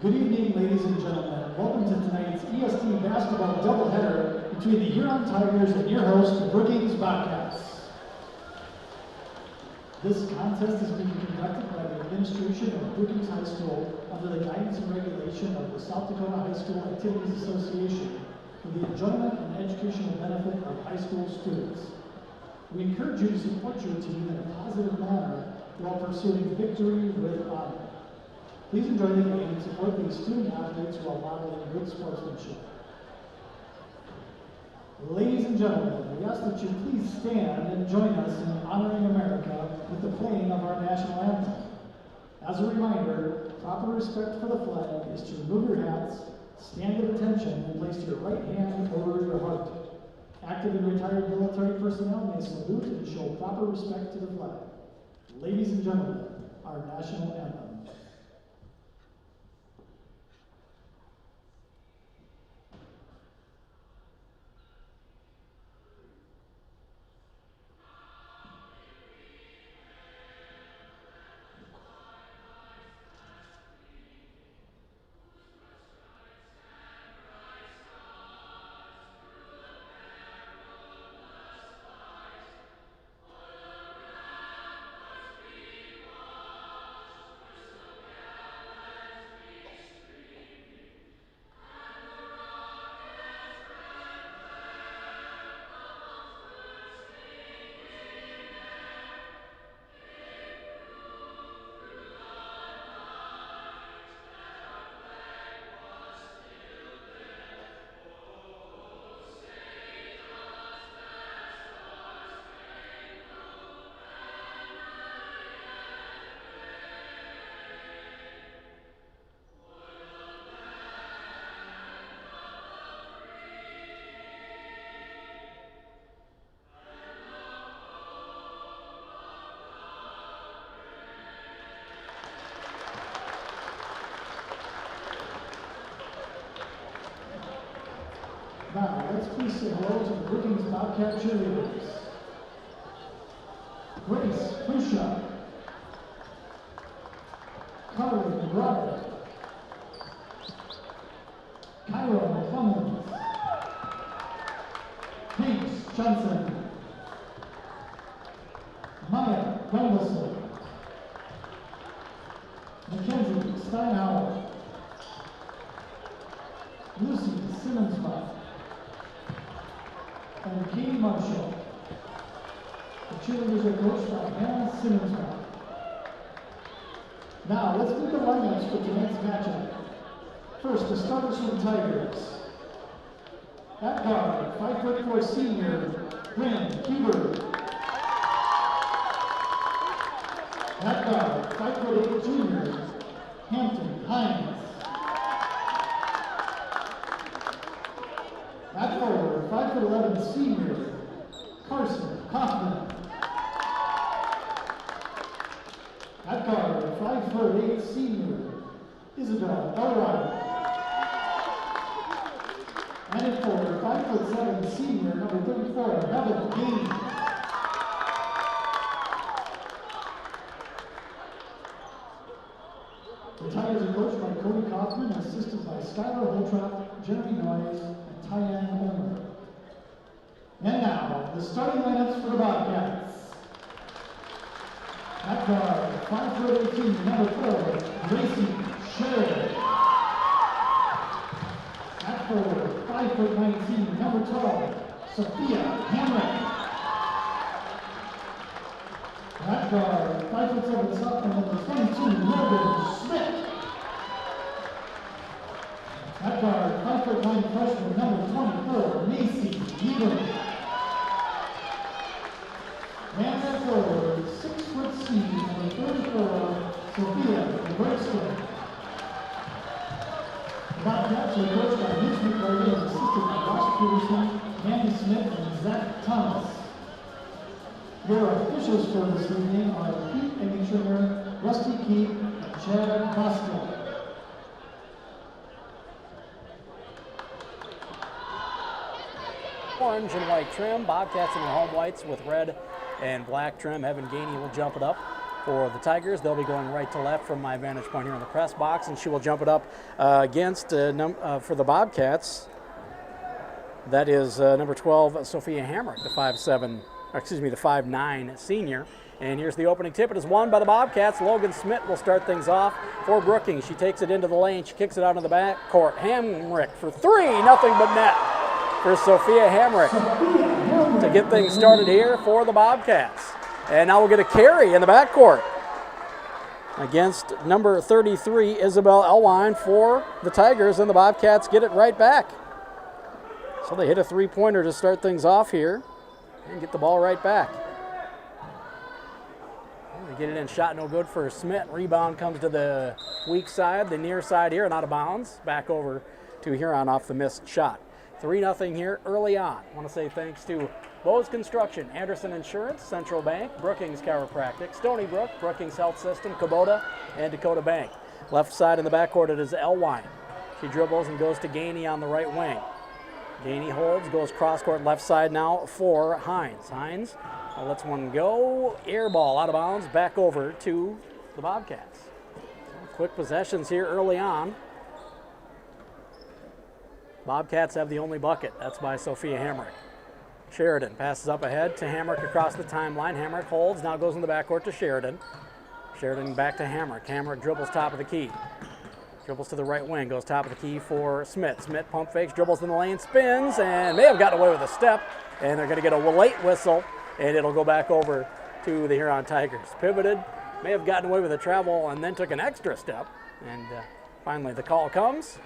Good evening, ladies and gentlemen. Welcome to tonight's EST basketball doubleheader between the Huron Tigers and your host, the Brookings Bobcats. This contest is being conducted by the administration of Brookings High School under the guidance and regulation of the South Dakota High School Activities Association for the enjoyment and educational benefit of high school students. We encourage you to support your team in a positive manner while pursuing victory with honor. Please enjoy the game and support these student athletes while modeling good sportsmanship. Ladies and gentlemen, we ask that you please stand and join us in honoring America with the playing of our national anthem. As a reminder, proper respect for the flag is to remove your hats, stand at attention, and place your right hand over your heart. Active and retired military personnel may salute and show proper respect to the flag. Ladies and gentlemen, our national anthem. Now, let's please say hello to the Brookings Bobcat cheerleaders. Grace Pusha, Carly McGrath, Kyra McClellan, Paige Johnson, Maya Gundelson, Mackenzie Steinhauer, Lucy Simmonsbach, and Katie Marshall. The cheerleaders are coached by Hannah Simmonsbach. Now, let's look at the lineups for tonight's matchup. First, the starters for the Tigers. At guard, 5'4" senior, Bryn Huber. At guard, 5'8" junior, Hampton Hines. At forward, 5'11" senior, Carson Kaufman. At guard, 5'8" senior, Isabel Elrod. And at forward, 5'7" senior, number 34, Heather Dean. The Tigers are coached by Cody Kaufman and assisted by Skylar Holtrop, Jeremy Noyes, and Tyann Homer. And now, the starting lineups for the Bobcats. At guard, 5'18", number 4, Gracie Sherrill. At forward, 5'19", number 12, Sophia Hamrick. At guard, 5'7" sophomore, number 22, Logan Smith. At guard, 5'9" freshman, number 24, Macy Eagle. And at forward, 6' senior, number 34, Sophia Bergstrom. The Bobcats are coached by Mitch McCarty and assisted by Josh Peterson, Andy Smith, and Zach Thomas. Your officials for this evening are Pete Engeltringer, Rusty Keith, and Chad Costa. Orange and white trim, Bobcats in their home whites with red and black trim. Evan Gainey will jump it up for the Tigers. They'll be going right to left from my vantage point here in the press box, and she will jump it up against for the Bobcats. That is number 12, Sophia Hamrick, the 5'9" senior. And here's the opening tip. It is won by the Bobcats. Logan Smith will start things off for Brookings. She takes it into the lane. She kicks it out in the back court. Hamrick for three, nothing but net for Sophia Hamrick to get things started here for the Bobcats. And now we'll get a carry in the backcourt against number 33, Isabel Elwine for the Tigers, and the Bobcats get it right back. So they hit a three-pointer to start things off here and get the ball right back. They get it in, shot no good for Smith. Rebound comes to the weak side, the near side here, and out of bounds. Back over to Huron off the missed shot. 3-0 here early on. I want to say thanks to Bose Construction, Anderson Insurance, Central Bank, Brookings Chiropractic, Stony Brook, Brookings Health System, Kubota, and Dakota Bank. Left side in the backcourt, it is Elwine. She dribbles and goes to Gainey on the right wing. Gainey holds, goes cross-court left side now for Hines. Hines lets one go, air ball out of bounds, back over to the Bobcats. Quick possessions here early on. Bobcats have the only bucket. That's by Sophia Hamrick. Sheridan passes up ahead to Hamrick across the timeline. Hamrick holds, now goes in the backcourt to Sheridan. Sheridan back to Hamrick. Hamrick dribbles top of the key. Dribbles to the right wing, goes top of the key for Smith. Smith pump fakes, dribbles in the lane, spins, and may have gotten away with a step. And they're going to get a late whistle, and it'll go back over to the Huron Tigers. Pivoted, may have gotten away with a travel, and then took an extra step. And finally the call comes.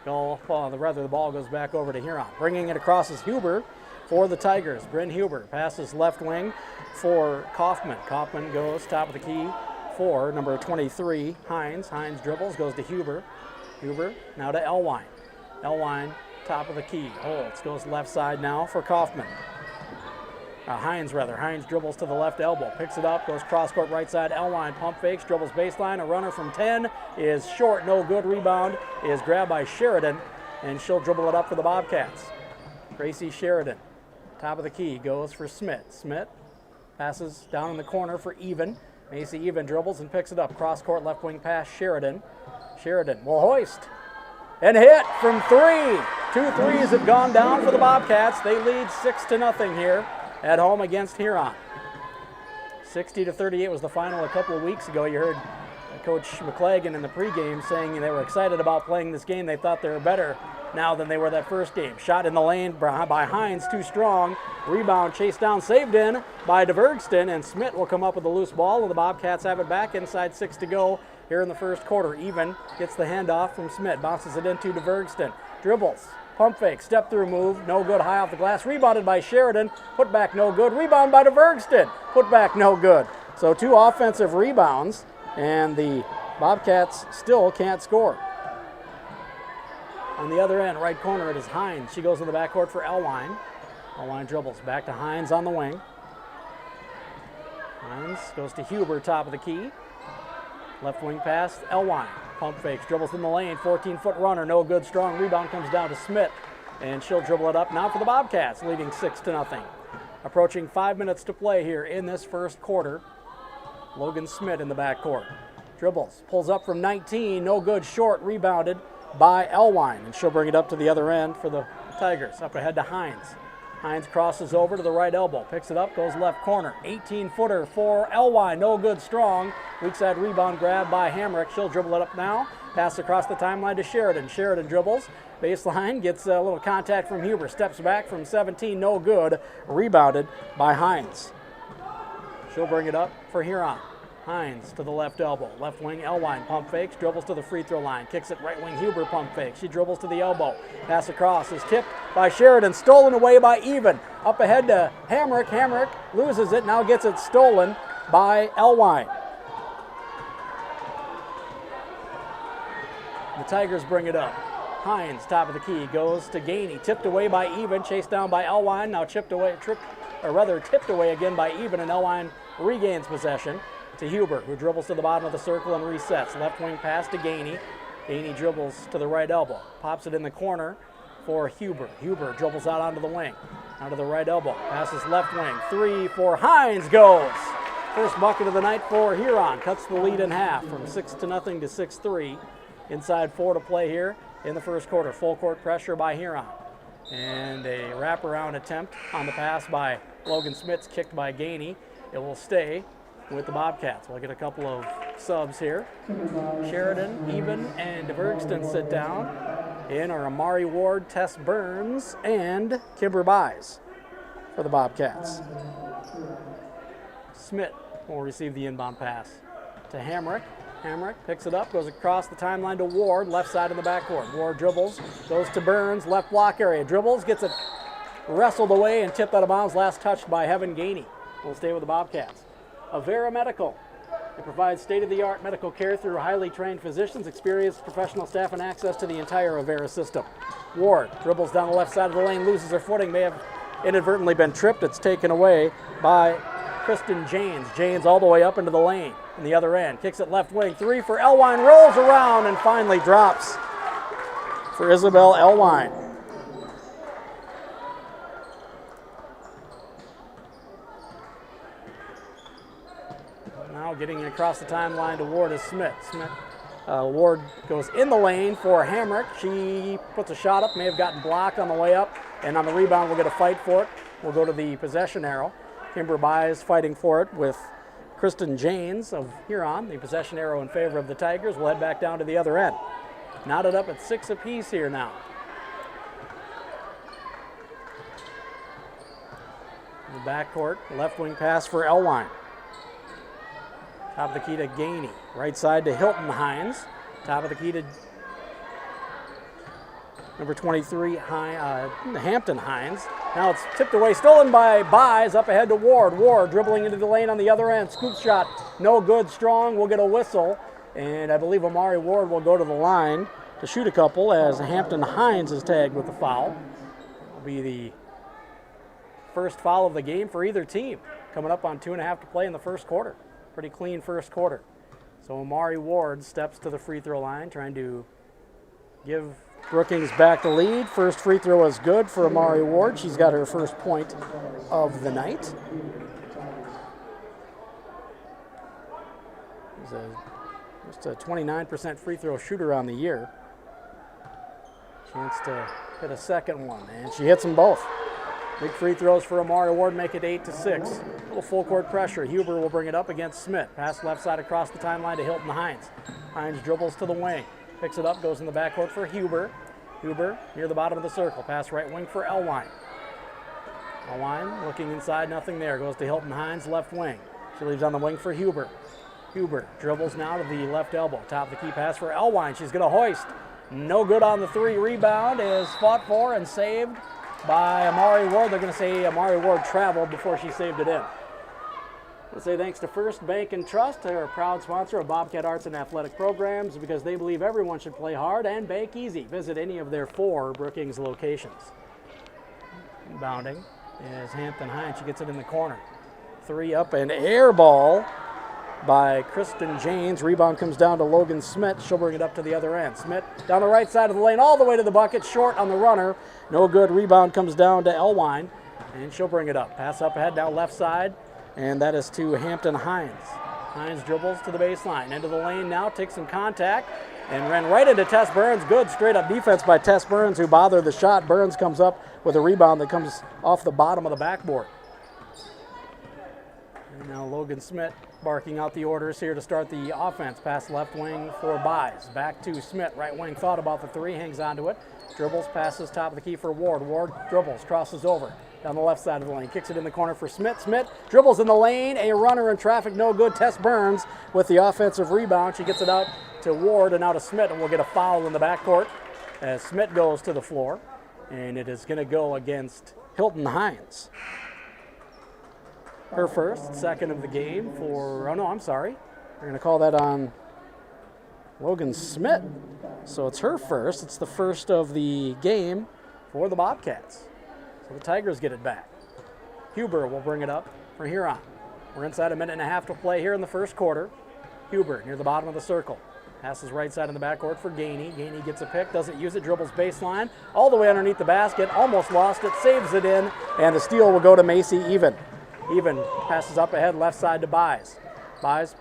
The ball goes back over to Huron. Bringing it across is Huber for the Tigers. Bryn Huber passes left wing for Kaufman. Kaufman goes top of the key for number 23, Hines. Hines dribbles, goes to Huber. Huber now to Elwine. Elwine, top of the key, holds, goes left side now for Kaufman. Hines dribbles to the left elbow, picks it up, goes cross-court right side. Elwine pump fakes, dribbles baseline. A runner from 10 is short, no good. Rebound is grabbed by Sheridan, and she'll dribble it up for the Bobcats. Gracie Sheridan, top of the key, goes for Smith. Smith passes down in the corner for Even. Macy Even dribbles and picks it up. Cross-court left wing pass, Sheridan. Sheridan will hoist and hit from three. 2 threes have gone down for the Bobcats. They lead 6-0 here at home against Huron. 60-38 was the final a couple of weeks ago. You heard Coach McClagan in the pregame saying they were excited about playing this game. They thought they were better now than they were that first game. Shot in the lane by Hines, too strong. Rebound chased down, saved in by DeVergston, and Smith will come up with a loose ball, and the Bobcats have it back inside 6 to go here in the first quarter. Even gets the handoff from Smith, bounces it into DeVergston. Dribbles, pump fake, step through move, no good, high off the glass, rebounded by Sheridan, put back no good, rebound by DeVergston, put back no good. So 2 offensive rebounds, and the Bobcats still can't score. On the other end, right corner, it is Hines. She goes in the backcourt for Elwine. Elwine dribbles back to Hines on the wing. Hines goes to Huber, top of the key. Left wing pass, Elwine. Pump fakes, dribbles in the lane, 14-foot runner, no good, strong rebound comes down to Smith, and she'll dribble it up now for the Bobcats, leading 6-0. Approaching 5 minutes to play here in this first quarter. Logan Smith in the backcourt. Dribbles, pulls up from 19, no good, short, rebounded by Elwine, and she'll bring it up to the other end for the Tigers. Up ahead to Hines. Hines crosses over to the right elbow, picks it up, goes left corner. 18-footer for Elwine, no good, strong. Weak side rebound grab by Hamrick. She'll dribble it up now. Pass across the timeline to Sheridan. Sheridan dribbles, baseline, gets a little contact from Huber, steps back from 17, no good. Rebounded by Hines. She'll bring it up for Huron. Hines to the left elbow. Left wing, Elwine pump fakes, dribbles to the free throw line, kicks it right wing, Huber pump fake. She dribbles to the elbow. Pass across is tipped by Sheridan, stolen away by Even. Up ahead to Hamrick. Hamrick loses it, now gets it stolen by Elwine. The Tigers bring it up. Hines, top of the key, goes to Gainey, tipped away by Even, chased down by Elwine, now tipped away again by Even, and Elwine regains possession to Huber, who dribbles to the bottom of the circle and resets. Left wing pass to Gainey. Gainey dribbles to the right elbow, pops it in the corner for Huber. Huber dribbles out onto the wing, onto the right elbow, passes left wing, 3 for Hines, goes. First bucket of the night for Huron. Cuts the lead in half from 6-0 to 6-3. Inside 4 to play here in the first quarter. Full court pressure by Huron. And a wraparound attempt on the pass by Logan Smits, kicked by Gainey. It will stay with the Bobcats. We'll get a couple of subs here. Sheridan, Even, and Bergston sit down. In are Amari Ward, Tess Burns, and Kimber Buys for the Bobcats. Smith will receive the inbound pass to Hamrick. Hamrick picks it up, goes across the timeline to Ward, left side in the backcourt. Ward dribbles, goes to Burns, left block area, dribbles, gets it wrestled away and tipped out of bounds, last touched by Heaven Gainey. Will stay with the Bobcats. Avera Medical. It provides state-of-the-art medical care through highly trained physicians, experienced professional staff, and access to the entire Avera system. Ward dribbles down the left side of the lane, loses her footing, may have inadvertently been tripped. It's taken away by Kristen Janes. Janes all the way up into the lane on the other end. Kicks it left wing. 3 for Elwine. Rolls around and finally drops for Isabel Elwine. Now getting across the timeline to Ward is Smith. Ward goes in the lane for Hamrick. She puts a shot up, may have gotten blocked on the way up, and on the rebound we'll get a fight for it. We'll go to the possession arrow. Kimber Buys fighting for it with Kristen Janes of Huron. The possession arrow in favor of the Tigers. We'll head back down to the other end. Knotted up at 6 apiece here now. In the backcourt, left wing pass for Elwine. Top of the key to Gainey. Right side to Hilton Hines. Top of the key to number 23, Hampton Hines. Now it's tipped away, stolen by Buys, up ahead to Ward. Ward dribbling into the lane on the other end. Scoop shot, no good, strong. We'll get a whistle. And I believe Amari Ward will go to the line to shoot a couple as Hampton Hines is tagged with the foul. It'll be the first foul of the game for either team. Coming up on 2.5 to play in the first quarter. Pretty clean first quarter. So Amari Ward steps to the free throw line, trying to give Brookings back the lead. First free throw is good for Amari Ward. She's got her first point of the night. Just a 29% free throw shooter on the year. Chance to hit a second one, and she hits them both. Big free throws for Amari Ward make it 8-6. A little full court pressure. Huber will bring it up against Smith. Pass left side across the timeline to Hilton Hines. Hines dribbles to the wing. Picks it up, goes in the backcourt for Huber. Huber near the bottom of the circle. Pass right wing for Elwine. Elwine looking inside, nothing there. Goes to Hilton Hines, left wing. She leaves on the wing for Huber. Huber dribbles now to the left elbow. Top of the key pass for Elwine. She's going to hoist. No good on the 3. Rebound is fought for and saved by Amari Ward. They're going to say Amari Ward traveled before she saved it in. Let's say thanks to First Bank and Trust, they're a proud sponsor of Bobcat Arts and Athletic Programs because they believe everyone should play hard and bank easy. Visit any of their 4 Brookings locations. Inbounding is Hampton Hines. She gets it in the corner. 3 up and air ball by Kristen Janes. Rebound comes down to Logan Smith. She'll bring it up to the other end. Smith down the right side of the lane all the way to the bucket. Short on the runner. No good. Rebound comes down to Elwine, and she'll bring it up. Pass up ahead, now left side, and that is to Hampton Hines. Hines dribbles to the baseline. Into the lane now, takes some contact, and ran right into Tess Burns. Good straight-up defense by Tess Burns, who bothered the shot. Burns comes up with a rebound that comes off the bottom of the backboard. And now Logan Smith barking out the orders here to start the offense. Pass left wing for Buys. Back to Smith. Right wing thought about the 3, hangs onto it. Dribbles, passes top of the key for Ward. Ward dribbles, crosses over down the left side of the lane. Kicks it in the corner for Smith. Smith dribbles in the lane. A runner in traffic, no good. Tess Burns with the offensive rebound. She gets it out to Ward and out to Smith, and we'll get a foul in the backcourt as Smith goes to the floor. And it is going to go against Hilton Hines. Her first, second of the game for, oh no, I'm sorry. We're going to call that on Logan Smith. So it's her first. It's the first of the game for the Bobcats. So the Tigers get it back. Huber will bring it up for Huron. We're inside 1.5 to play here in the first quarter. Huber near the bottom of the circle. Passes right side in the backcourt for Gainey. Gainey gets a pick, doesn't use it, dribbles baseline. All the way underneath the basket, almost lost it, saves it in, and the steal will go to Macy Even. Even passes up ahead, left side to Buys. Buys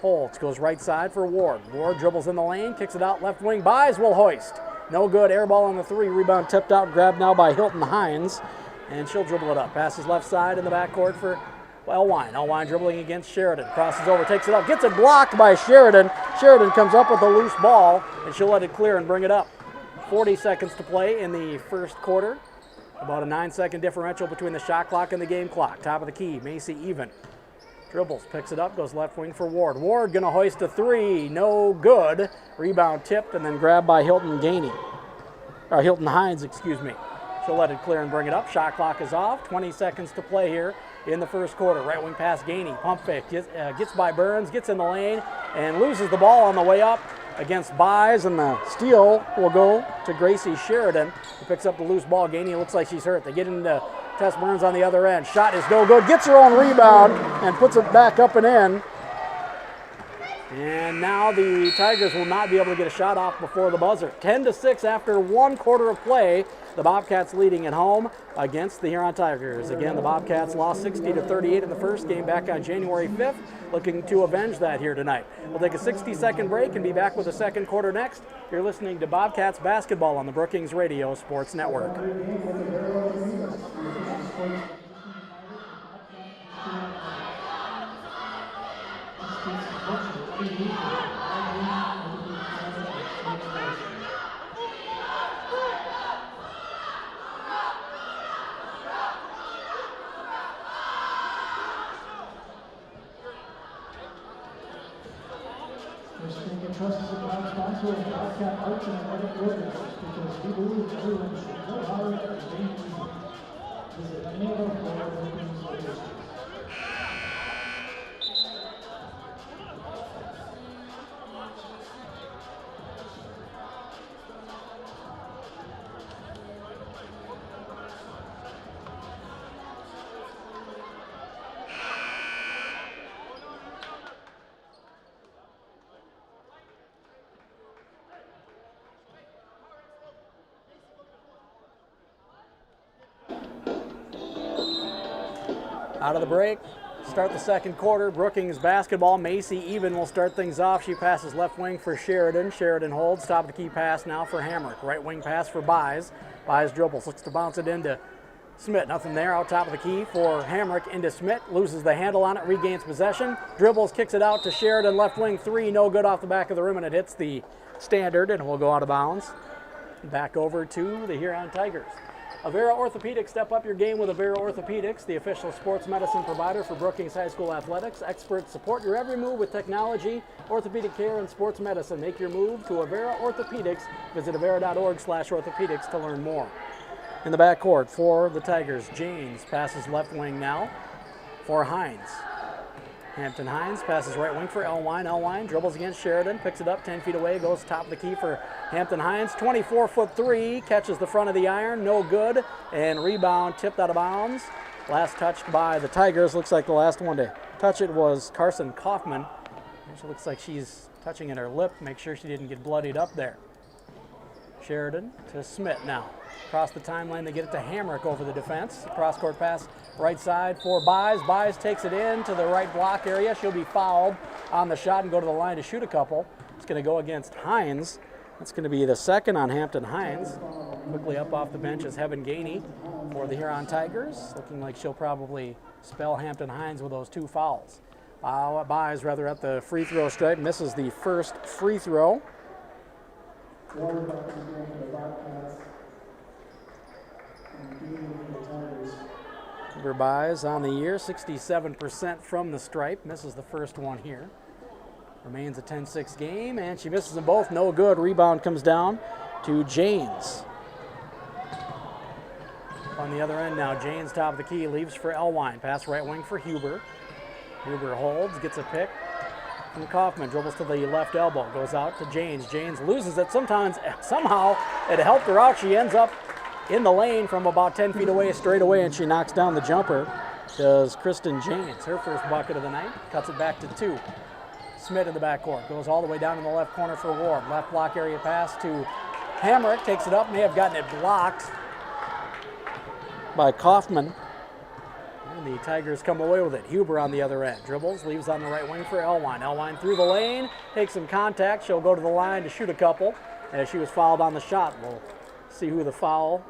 holds, goes right side for Ward. Ward dribbles in the lane, kicks it out left wing. Buys will hoist. No good, air ball on the 3, rebound tipped out, grabbed now by Hilton Hines, and she'll dribble it up. Passes left side in the backcourt for Elwine. Elwine dribbling against Sheridan, crosses over, takes it up, gets it blocked by Sheridan. Sheridan comes up with a loose ball, and she'll let it clear and bring it up. 40 seconds to play in the first quarter. About a 9-second differential between the shot clock and the game clock. Top of the key, Macy even. Dribbles, picks it up, goes left wing for Ward. Ward gonna hoist a 3, no good. Rebound tipped and then grabbed by Hilton Hines, excuse me. She'll let it clear and bring it up. Shot clock is off. 20 seconds to play here in the first quarter. Right wing pass, Gainey. Pump fake, gets by Burns, gets in the lane, and loses the ball on the way up against Buys, and the steal will go to Gracie Sheridan, who picks up the loose ball. Gainey looks like she's hurt. They get into Tess Burns on the other end. Shot is no good. Gets her own rebound and puts it back up and in. And now the Tigers will not be able to get a shot off before the buzzer. 10-6 after 1 quarter of play. The Bobcats leading at home against the Huron Tigers. Again, the Bobcats lost 60-38 in the first game back on January 5th, looking to avenge that here tonight. We'll take a 60-second break and be back with the second quarter next. You're listening to Bobcats basketball on the Brookings Radio Sports Network. Trust is a proud sponsor of Bobcat Arch and Athletic Programs because we believe everyone should go hard and stay easy. Visit any of our 4 Brookings locations. Out of the break, start the second quarter. Brookings basketball. Macy even will start things off. She passes left wing for Sheridan. Sheridan holds. Top of the key pass now for Hamrick. Right wing pass for Buys. Buys dribbles. Looks to bounce it into Smith. Nothing there. Out top of the key for Hamrick into Smith. Loses the handle on it. Regains possession. Dribbles. Kicks it out to Sheridan. Left wing 3. No good off the back of the rim, and it hits the standard and will go out of bounds. Back over to the Huron Tigers. Avera Orthopedics, step up your game with Avera Orthopedics, the official sports medicine provider for Brookings High School Athletics. Experts support your every move with technology, orthopedic care, and sports medicine. Make your move to Avera Orthopedics. Visit avera.org/orthopedics to learn more. In the backcourt for the Tigers, James passes left wing now for Hines. Hampton Hines passes right wing for Elwine. Elwine dribbles against Sheridan, picks it up 10 feet away, goes top of the key for Hampton Hines. 24'3", catches the front of the iron, no good, and rebound tipped out of bounds. Last touched by the Tigers. Looks like the last one to touch it was Carson Kaufman. She looks like she's touching at her lip, make sure she didn't get bloodied up there. Sheridan to Smith now. Across the timeline, they get it to Hamrick over the defense. Cross-court pass right side for Buys. Buys takes it in to the right block area. She'll be fouled on the shot and go to the line to shoot a couple. It's going to go against Hines. That's going to be the second on Hampton Hines. Quickly up off the bench is Heaven Gainey for the Huron Tigers. Looking like she'll probably spell Hampton Hines with those 2 fouls. Buys rather at the free throw stripe. Misses the first free throw. Buys on the year, 67% from the stripe. Misses the first one here. Remains a 10-6 game, and she misses them both. No good. Rebound comes down to Janes. On the other end now, Janes top of the key, leaves for Elwine. Pass right wing for Huber. Huber holds, gets a pick from Kaufman. Dribbles to the left elbow, goes out to Janes. Janes loses it. Somehow it helped her out. She ends up in the lane from about 10 feet away, straight away, and she knocks down the jumper. Does Kristen Janes, her first bucket of the night, cuts it back to 2. Smith in the backcourt, goes all the way down in the left corner for Ward. Left block area pass to Hamrick, takes it up, may have gotten it blocked by Kaufman. And the Tigers come away with it. Huber on the other end. Dribbles, leaves on the right wing for Elwine. Elwine through the lane, takes some contact. She'll go to the line to shoot a couple as she was fouled on the shot. We'll see who the foul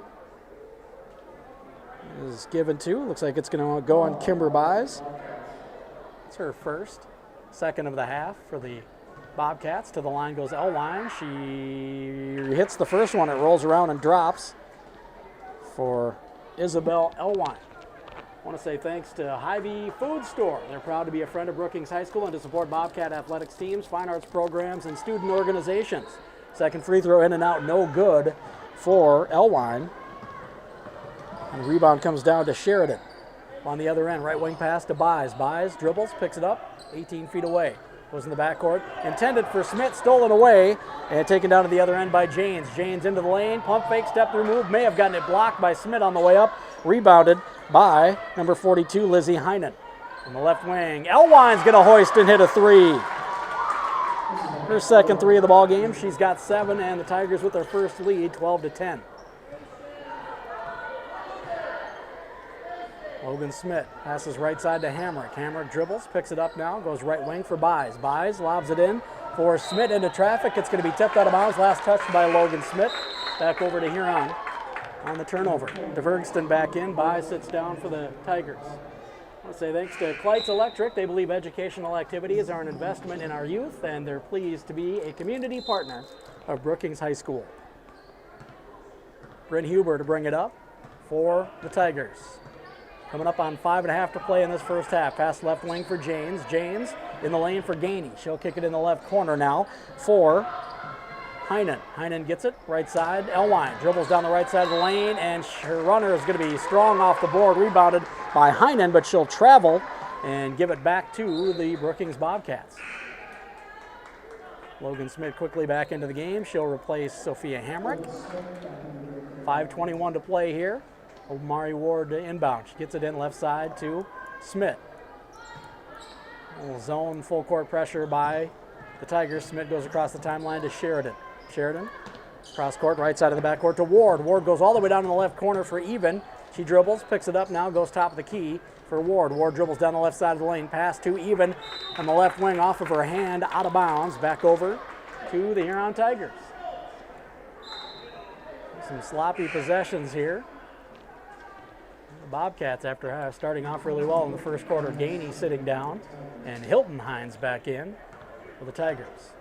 is given to. Looks like it's going to go on Kimber Buys. It's her first. Second of the half for the Bobcats. To the line goes Elwine. She hits the first one. It rolls around and drops for Isabel Elwine. I want to say thanks to Hy-Vee Food Store. They're proud to be a friend of Brookings High School and to support Bobcat athletics teams, fine arts programs, and student organizations. Second free throw in and out, no good for Elwine. And the rebound comes down to Sheridan. On the other end, right wing pass to Buys. Buys dribbles, picks it up, 18 feet away. Goes in the backcourt. Intended for Smith, stolen away, and taken down to the other end by Janes. Janes into the lane, pump fake, step through move. May have gotten it blocked by Smith on the way up. Rebounded by number 42, Lizzie Heinen. On the left wing, Elwine's going to hoist and hit a three. Her second three of the ball game. She's got 7, and the Tigers with their first lead, 12-10. Logan Smith passes right side to Hamrick. Hamrick dribbles, picks it up now, goes right wing for Buys. Buys lobs it in for Smith into traffic. It's going to be tipped out of bounds. Last touch by Logan Smith. Back over to Huron on the turnover. DeVergston back in. Buys sits down for the Tigers. I want to say thanks to Kleitz Electric. They believe educational activities are an investment in our youth, and they're pleased to be a community partner of Brookings High School. Bryn Huber to bring it up for the Tigers. Coming up on 5.5 to play in this first half. Pass left wing for Janes. Janes in the lane for Gainey. She'll kick it in the left corner now for Heinen. Heinen gets it, right side. Elwine dribbles down the right side of the lane, and her runner is going to be strong off the board. Rebounded by Heinen, but she'll travel and give it back to the Brookings Bobcats. Logan Smith quickly back into the game. She'll replace Sophia Hamrick. 5:21 to play here. Omari Ward to inbound. She gets it in left side to Smith. A little zone full court pressure by the Tigers. Smith goes across the timeline to Sheridan. Sheridan cross court, right side of the backcourt to Ward. Ward goes all the way down in the left corner for Even. She dribbles, picks it up now, goes top of the key for Ward. Ward dribbles down the left side of the lane. Pass to Even on the left wing off of her hand, out of bounds. Back over to the Huron Tigers. Some sloppy possessions here. The Bobcats, after starting off really well in the first quarter, Gainey sitting down, and Hilton Hines back in for the Tigers.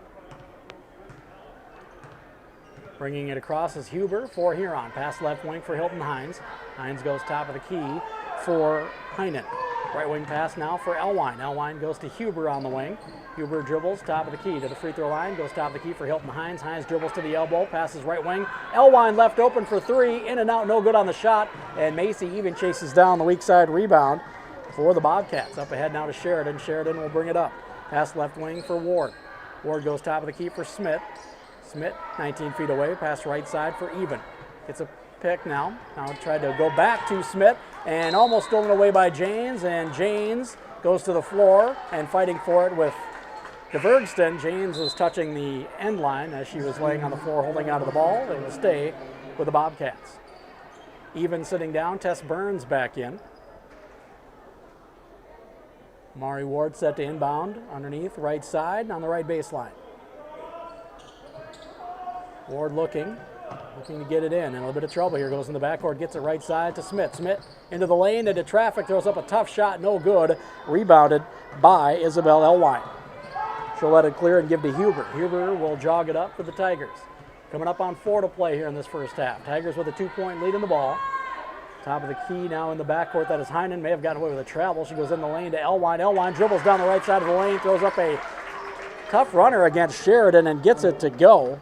Bringing it across is Huber for Huron. Pass left wing for Hilton Hines. Hines goes top of the key for Heinen. Right wing pass now for Elwine. Elwine goes to Huber on the wing. Huber dribbles top of the key to the free throw line. Goes top of the key for Hilton Hines. Hines dribbles to the elbow. Passes right wing. Elwine left open for three. In and out, no good on the shot. And Macy even chases down the weak side rebound for the Bobcats. Up ahead now to Sheridan. Sheridan will bring it up. Pass left wing for Ward. Ward goes top of the key for Smith. Smith 19 feet away. Pass right side for Even. Gets a pick now. Now tried to go back to Smith and almost stolen away by Janes. And Janes goes to the floor and fighting for it with DeVergston. Janes was touching the end line as she was laying on the floor holding out of the ball. It will stay with the Bobcats. Even sitting down. Tess Burns back in. Mari Ward set to inbound underneath right side on the right baseline. Ward looking to get it in. In a little bit of trouble here. Goes in the backcourt, gets it right side to Smith. Smith into the lane, into traffic, throws up a tough shot, no good. Rebounded by Isabel Elwine. She'll let it clear and give to Huber. Huber will jog it up for the Tigers. Coming up on 4 to play here in this first half. Tigers with a 2-point lead in the ball. Top of the key now in the backcourt. That is Heinen. May have gotten away with a travel. She goes in the lane to Elwine. Elwine dribbles down the right side of the lane, throws up a tough runner against Sheridan and gets it to go.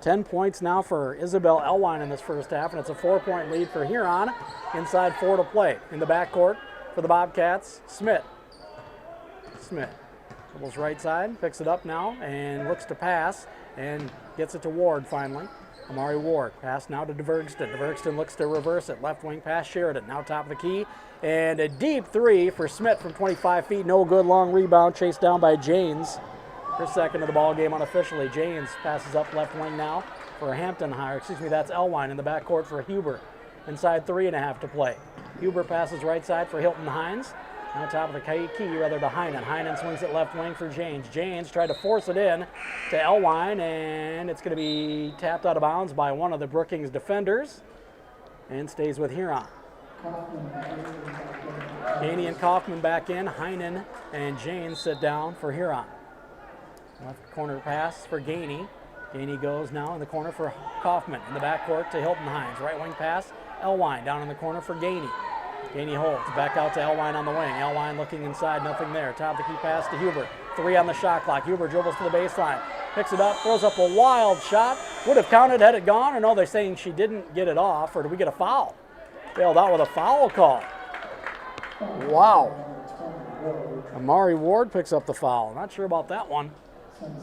10 points now for Isabel Elwine in this first half, and it's a 4-point lead for Huron. Inside 4 to play. In the backcourt for the Bobcats, Smith. Dribbles right side, picks it up now, and looks to pass, and gets it to Ward finally. Amari Ward, pass now to DeVergston. DeVergston looks to reverse it. Left wing pass Sheridan, now top of the key. And a deep three for Smith from 25 feet. No good, long rebound, chased down by Janes. Her second of the ball game unofficially. Janes passes up left wing now for Hampton Higher. That's Elwine in the backcourt for Huber. Inside 3.5 to play. Huber passes right side for Hilton Hines. Now top of the key, rather to Heinen. Heinen swings it left wing for Janes. Janes tried to force it in to Elwine, and it's going to be tapped out of bounds by one of the Brookings defenders and stays with Huron. Gainey and Kaufman back in. Heinen and Janes sit down for Huron. Left corner pass for Gainey. Gainey goes now in the corner for Kaufman. In the backcourt to Hilton Hines. Right wing pass, Elwine down in the corner for Gainey. Gainey holds, back out to Elwine on the wing. Elwine looking inside, nothing there. Top of the key pass to Huber. 3 on the shot clock. Huber dribbles to the baseline. Picks it up, throws up a wild shot. Would have counted had it gone, or no, they're saying she didn't get it off, or did we get a foul? Bailed out with a foul call. Wow. Amari Ward picks up the foul. Not sure about that one.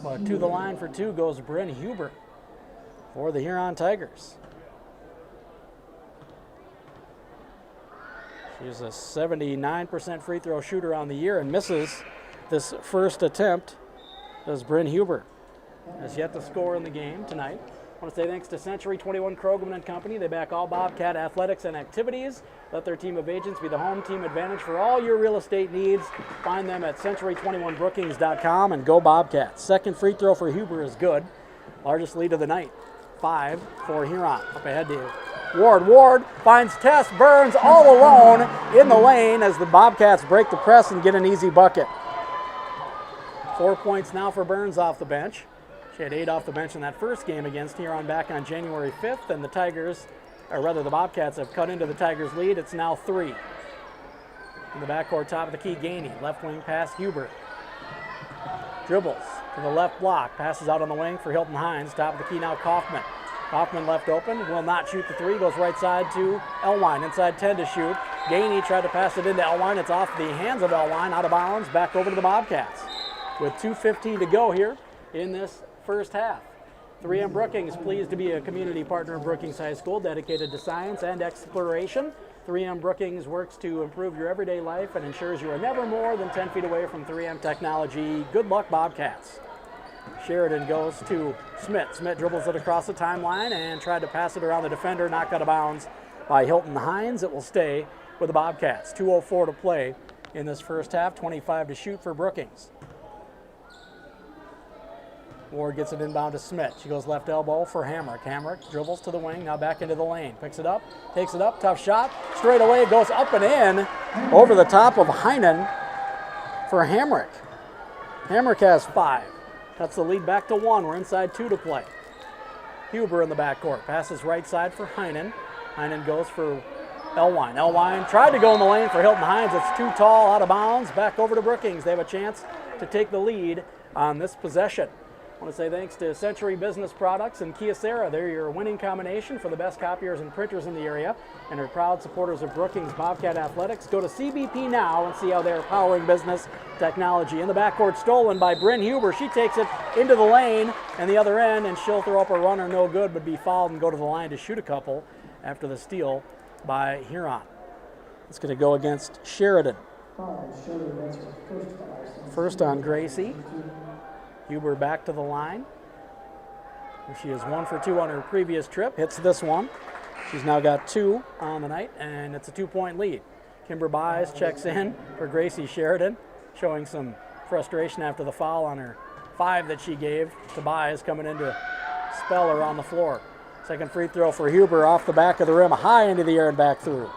But to the line for 2 goes Bryn Huber for the Huron Tigers. She's a 79% free throw shooter on the year and misses this first attempt. Does Bryn Huber. Has yet to score in the game tonight. I want to say thanks to Century 21 Krogman and Company. They back all Bobcat athletics and activities. Let their team of agents be the home team advantage for all your real estate needs. Find them at century21brookings.com and go Bobcats. Second free throw for Huber is good. Largest lead of the night. 5 for Huron. Up ahead to Ward. Ward finds Tess Burns all alone in the lane as the Bobcats break the press and get an easy bucket. 4 points now for Burns off the bench. She had 8 off the bench in that first game against Huron back on January 5th, and the Tigers, or rather the Bobcats, have cut into the Tigers' lead. It's now 3. In the backcourt, top of the key, Gainey. Left wing pass, Huber. Dribbles to the left block, passes out on the wing for Hilton Hines. Top of the key now, Kaufman. Kaufman left open, will not shoot the 3, goes right side to Elwine, inside 10 to shoot. Gainey tried to pass it into Elwine. It's off the hands of Elwine, out of bounds, back over to the Bobcats. With 2:15 to go here in this first half. 3M Brookings, pleased to be a community partner of Brookings High School, dedicated to science and exploration. 3M Brookings works to improve your everyday life and ensures you are never more than 10 feet away from 3M technology. Good luck, Bobcats. Sheridan goes to Smith. Smith dribbles it across the timeline and tried to pass it around the defender, knocked out of bounds by Hilton Hines. It will stay with the Bobcats. 2:04 to play in this first half, 25 to shoot for Brookings. Ward gets it inbound to Smith. She goes left elbow for Hamrick. Hamrick dribbles to the wing, now back into the lane. Picks it up, takes it up, tough shot. Straight away, it goes up and in over the top of Heinen for Hamrick. Hamrick has 5. Cuts the lead back to 1. We're inside 2 to play. Huber in the backcourt. Passes right side for Heinen. Heinen goes for Elwine. Elwine tried to go in the lane for Hilton Hines. It's too tall, out of bounds. Back over to Brookings. They have a chance to take the lead on this possession. I want to say thanks to Century Business Products and Kyocera. They're your winning combination for the best copiers and printers in the area and are proud supporters of Brookings Bobcat Athletics. Go to CBP now and see how they're powering business technology. In the backcourt, stolen by Bryn Huber. She takes it into the lane and the other end, and she'll throw up a runner, no good, but be fouled and go to the line to shoot a couple after the steal by Huron. It's going to go against Sheridan. First on Gracie. Huber back to the line. She is 1 for 2 on her previous trip. Hits this one. She's now got 2 on the night, and it's a 2-point lead. Kimber Byes checks in for Gracie Sheridan, showing some frustration after the foul on her 5 that she gave to Byes, coming in to spell her on the floor. Second free throw for Huber off the back of the rim, high into the air and back through.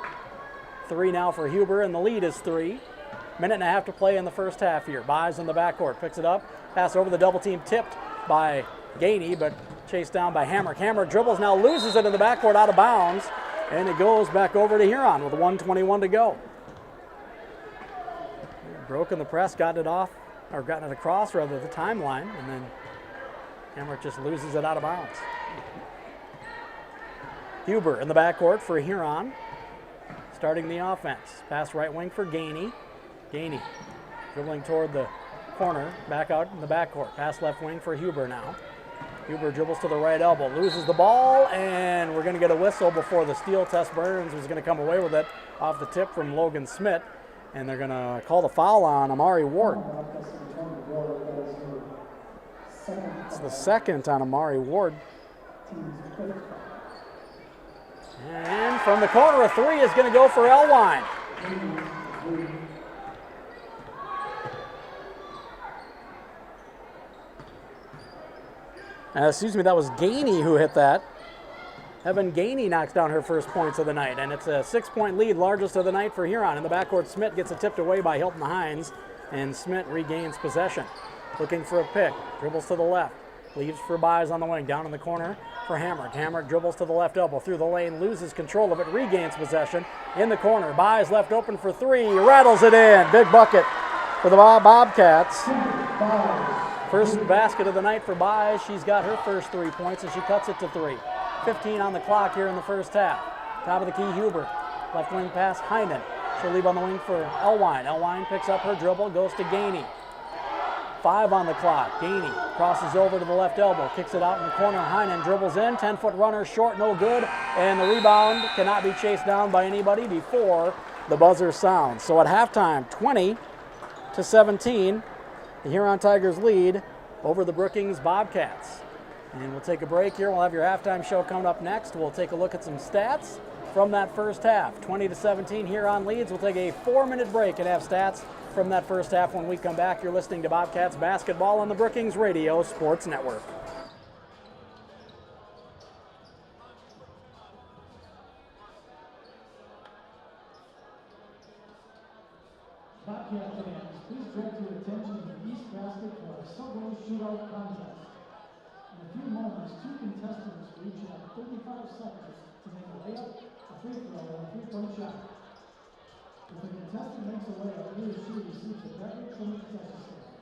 3 now for Huber, and the lead is 3. Minute and a half to play in the first half here. Byes in the backcourt, picks it up. Pass over the double team, tipped by Gainey, but chased down by Hamrick. Hamrick dribbles, now loses it in the backcourt, out of bounds, and it goes back over to Huron with 1:21 to go. Broken the press, gotten it off, or gotten it across rather the timeline, and then Hamrick just loses it out of bounds. Huber in the backcourt for Huron, starting the offense. Pass right wing for Gainey. Gainey dribbling toward the corner, back out in the backcourt. Pass left wing for Huber now. Huber dribbles to the right elbow, loses the ball, and we're going to get a whistle before the steal. Tess Burns was going to come away with it off the tip from Logan Smith, and they're going to call the foul on Amari Ward. It's the second on Amari Ward. And from the corner, a three is going to go for Elwine. Excuse me, that was Gainey who hit that. Evan Gainey knocks down her first points of the night, and it's a 6-point lead, largest of the night for Huron. In the backcourt, Smith gets it tipped away by Hilton Hines, and Smith regains possession. Looking for a pick, dribbles to the left, leaves for Buys on the wing, down in the corner for Hamrick. Hamrick dribbles to the left elbow, through the lane, loses control of it, regains possession. In the corner, Buys left open for three, rattles it in. Big bucket for the Bobcats. First basket of the night for Buys. She's got her first 3 points, and she cuts it to 3. 15 on the clock here in the first half. Top of the key, Huber. Left wing pass, Heinen. She'll leave on the wing for Elwine. Elwine picks up her dribble, goes to Gainey. 5 on the clock. Gainey crosses over to the left elbow, kicks it out in the corner. Heinen dribbles in, 10-foot runner, short, no good. And the rebound cannot be chased down by anybody before the buzzer sounds. So at halftime, 20-17, the Huron Tigers lead over the Brookings Bobcats. And we'll take a break here. We'll have your halftime show coming up next. We'll take a look at some stats from that first half. 20-17, Huron leads. We'll take a 4-minute break and have stats from that first half. When we come back, you're listening to Bobcats basketball on the Brookings Radio Sports Network. Bobcat fans, please direct your attention to the East Basket for our Subway Shootout Contest. In a few moments, 2 contestants will each have 35 seconds to make a layup, a free throw, and a 3-point shot. If the contestant makes a layup, he or she receives a beverage from the concession stand.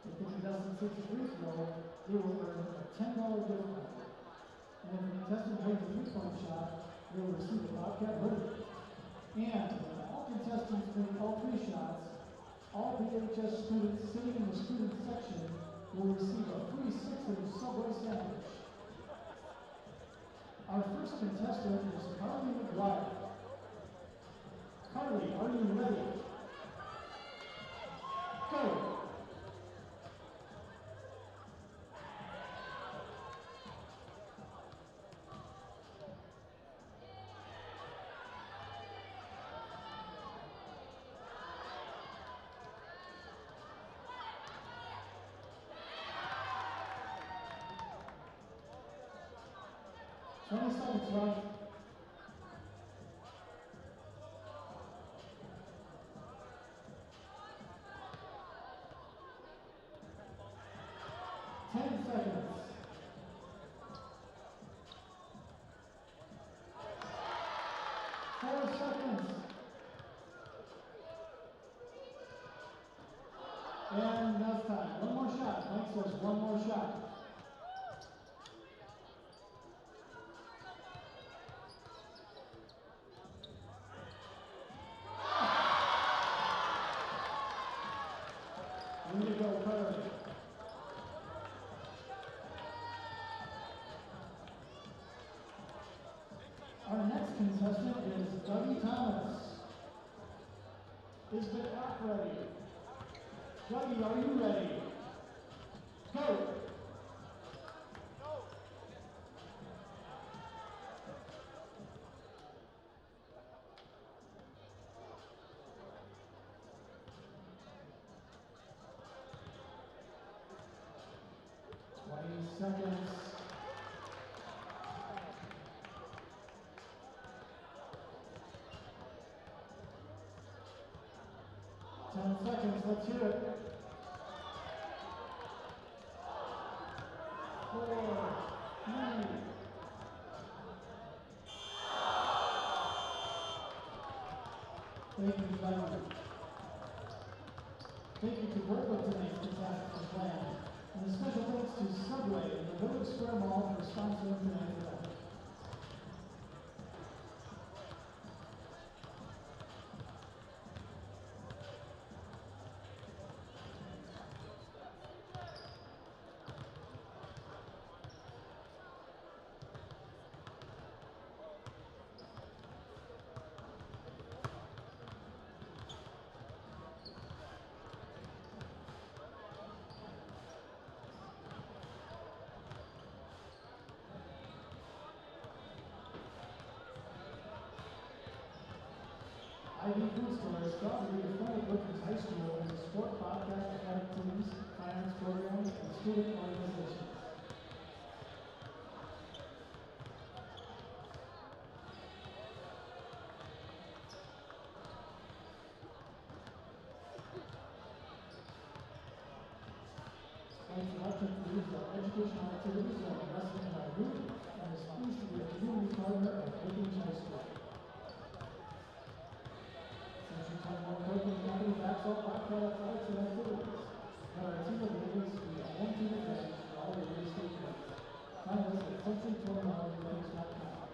If the contestant takes a free throw, they will earn a $10 gift card. And if the contestant makes a 3-point shot, they will receive a Bobcat hoodie. And if all contestants make all 3 shots, all BHS students sitting in the student section will receive a free 6-inch Subway sandwich. Our first contestant is Carly McGuire. Carly, are you ready? Go! 20 seconds left. And enough time. One more shot. Mike says one more shot. Here you go, Carter. Our next contestant is Dougie Thomas. Is the clock ready? Dougie, are you ready? Go! 20 seconds. Seconds, let's hear it. 4, 3. Thank you, gentlemen. Thank you to both of tonight's contestants for playing. And a special thanks to Subway and the Village Square Mall for sponsoring tonight's event. Ivy Food Store is proud to be the front of Brookings High School and support Bobcat athletic teams, finance programs, and student organizations. Thanks for helping to use our educational activities and investment in our youth, and is pleased to be a community partner of Brookings High School. Century 21 Coaching Company backs up Bobcat athletics and activities. Let our team of leaders be a home team advantage for all your state teams. Find us at century21brookings.com.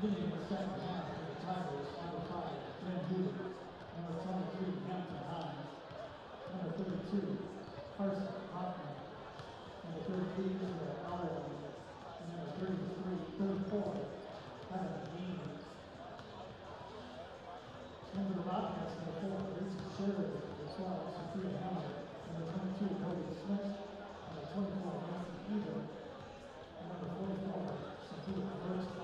Beginning the second half for the Tigers, number 5, Ben Huber, number 23, Hampton Hines, number 32, Carson Hoffman, number 33, Elwood, and number 34, Kevin Dean. Number the Bobcats, number 4, Gracie Sheridan, number 12, Sophia Hammer, number 22, Cody Smith, number 24, Nancy Eder, and number 44, Sophia Varsity.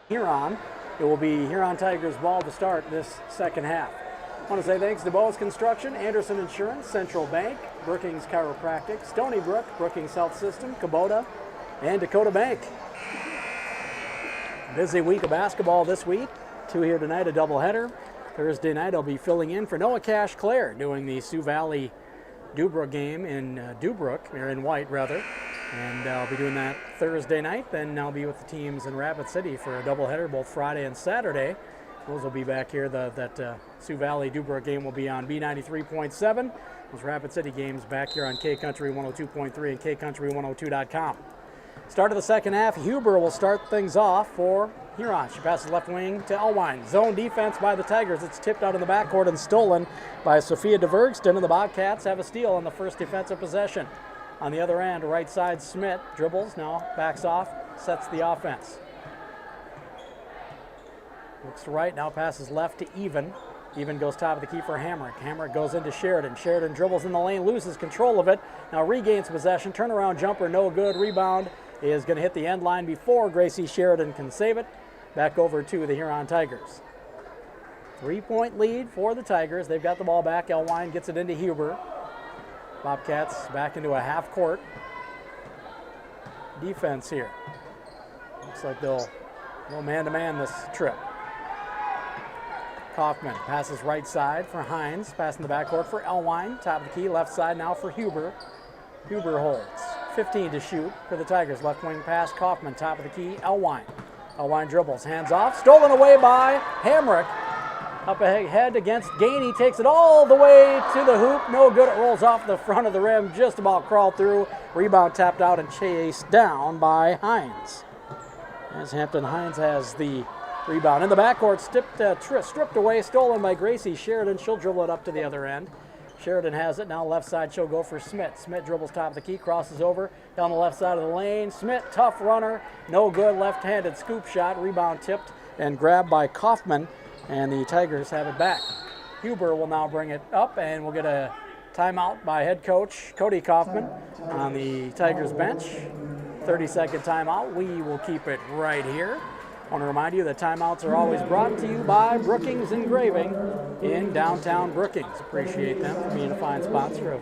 Huron. It will be Huron Tigers ball to start this second half. I want to say thanks to Bose Construction, Anderson Insurance, Central Bank, Brookings Chiropractic, Stony Brook, Brookings Health System, Kubota, and Dakota Bank. Busy week of basketball this week. 2 here tonight, a doubleheader. Thursday night I'll be filling in for Noah Cash Clare doing the Sioux Valley Dubrook game in Dubrook, or in White rather. And I'll be doing that Thursday night. Then I'll be with the teams in Rapid City for a doubleheader both Friday and Saturday. Those will be back here. That Sioux Valley Dubrook game will be on B93.7. Those Rapid City games back here on K Country 102.3 and KCountry102.com. Start of the second half, Huber will start things off for Huron. She passes left wing to Elwine. Zone defense by the Tigers. It's tipped out in the backcourt and stolen by Sophia DeVergston, and the Bobcats have a steal on the first defensive possession. On the other end, right side, Smith dribbles, now backs off, sets the offense. Looks to right, now passes left to Even. Even goes top of the key for Hamrick. Hamrick goes into Sheridan. Sheridan dribbles in the lane, loses control of it. Now regains possession, turnaround jumper, no good. Rebound is going to hit the end line before Gracie Sheridan can save it. Back over to the Huron Tigers. 3-point lead for the Tigers. They've got the ball back. Elwine gets it into Huber. Bobcats back into a half-court defense here. Looks like they'll go man-to-man this trip. Kaufman passes right side for Hines, passing the backcourt for Elwine. Top of the key, left side now for Huber. Huber holds. 15 to shoot for the Tigers. Left wing pass, Kaufman, top of the key, Elwine. Elwine dribbles, hands off, stolen away by Hamrick. Up ahead against Gainey, takes it all the way to the hoop. No good, it rolls off the front of the rim, just about crawled through. Rebound tapped out and chased down by Hines. As Hampton Hines has the rebound. In the backcourt, stripped away, stolen by Gracie Sheridan. She'll dribble it up to the other end. Sheridan has it, now left side, she'll go for Smith. Smith dribbles top of the key, crosses over, down the left side of the lane. Smith, tough runner, no good, left-handed scoop shot, rebound tipped and grabbed by Kaufman. And the Tigers have it back. Huber will now bring it up, and we'll get a timeout by head coach Cody Kaufman on the Tigers bench. 30-second timeout. We will keep it right here. I want to remind you that timeouts are always brought to you by Brookings Engraving in downtown Brookings. Appreciate them for being a fine sponsor of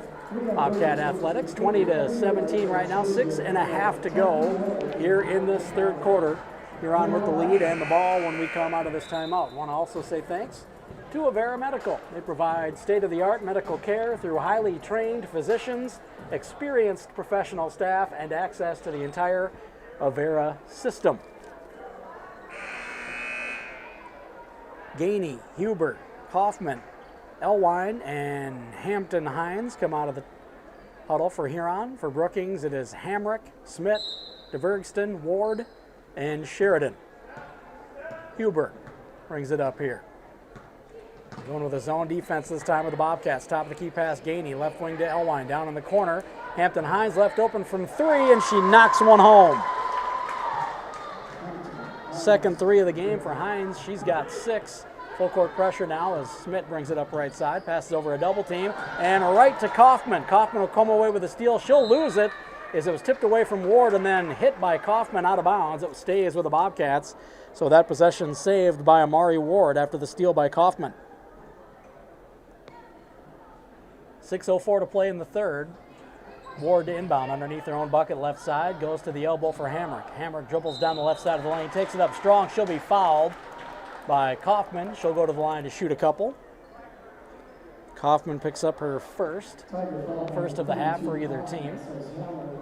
Bobcat Athletics. 20-17 right now, 6.5 to go here in this third quarter. Huron with the lead and the ball when we come out of this timeout. Want to also say thanks to Avera Medical. They provide state-of-the-art medical care through highly trained physicians, experienced professional staff, and access to the entire Avera system. Gainey, Huber, Kaufman, Elwine, and Hampton Hines come out of the huddle for Huron. For Brookings, it is Hamrick, Smith, DeVergston, Ward, and Sheridan. Huber brings it up here. Going with his own defense this time with the Bobcats. Top of the key pass, Gainey, left wing to Elwine, down in the corner. Hampton Hines left open from 3, and she knocks one home. Second 3 of the game for Hines. She's got 6. Full court pressure now as Smith brings it up right side, passes over a double team, and right to Kaufman. Kaufman will come away with a steal. She'll lose it as it was tipped away from Ward and then hit by Kaufman out of bounds. It stays with the Bobcats. So that possession saved by Amari Ward after the steal by Kaufman. 6:04 to play in the third. Ward to inbound underneath their own bucket, left side, goes to the elbow for Hamrick. Hamrick dribbles down the left side of the lane, takes it up strong. She'll be fouled by Kaufman. She'll go to the line to shoot a couple. Kaufman picks up her first of the half for either team.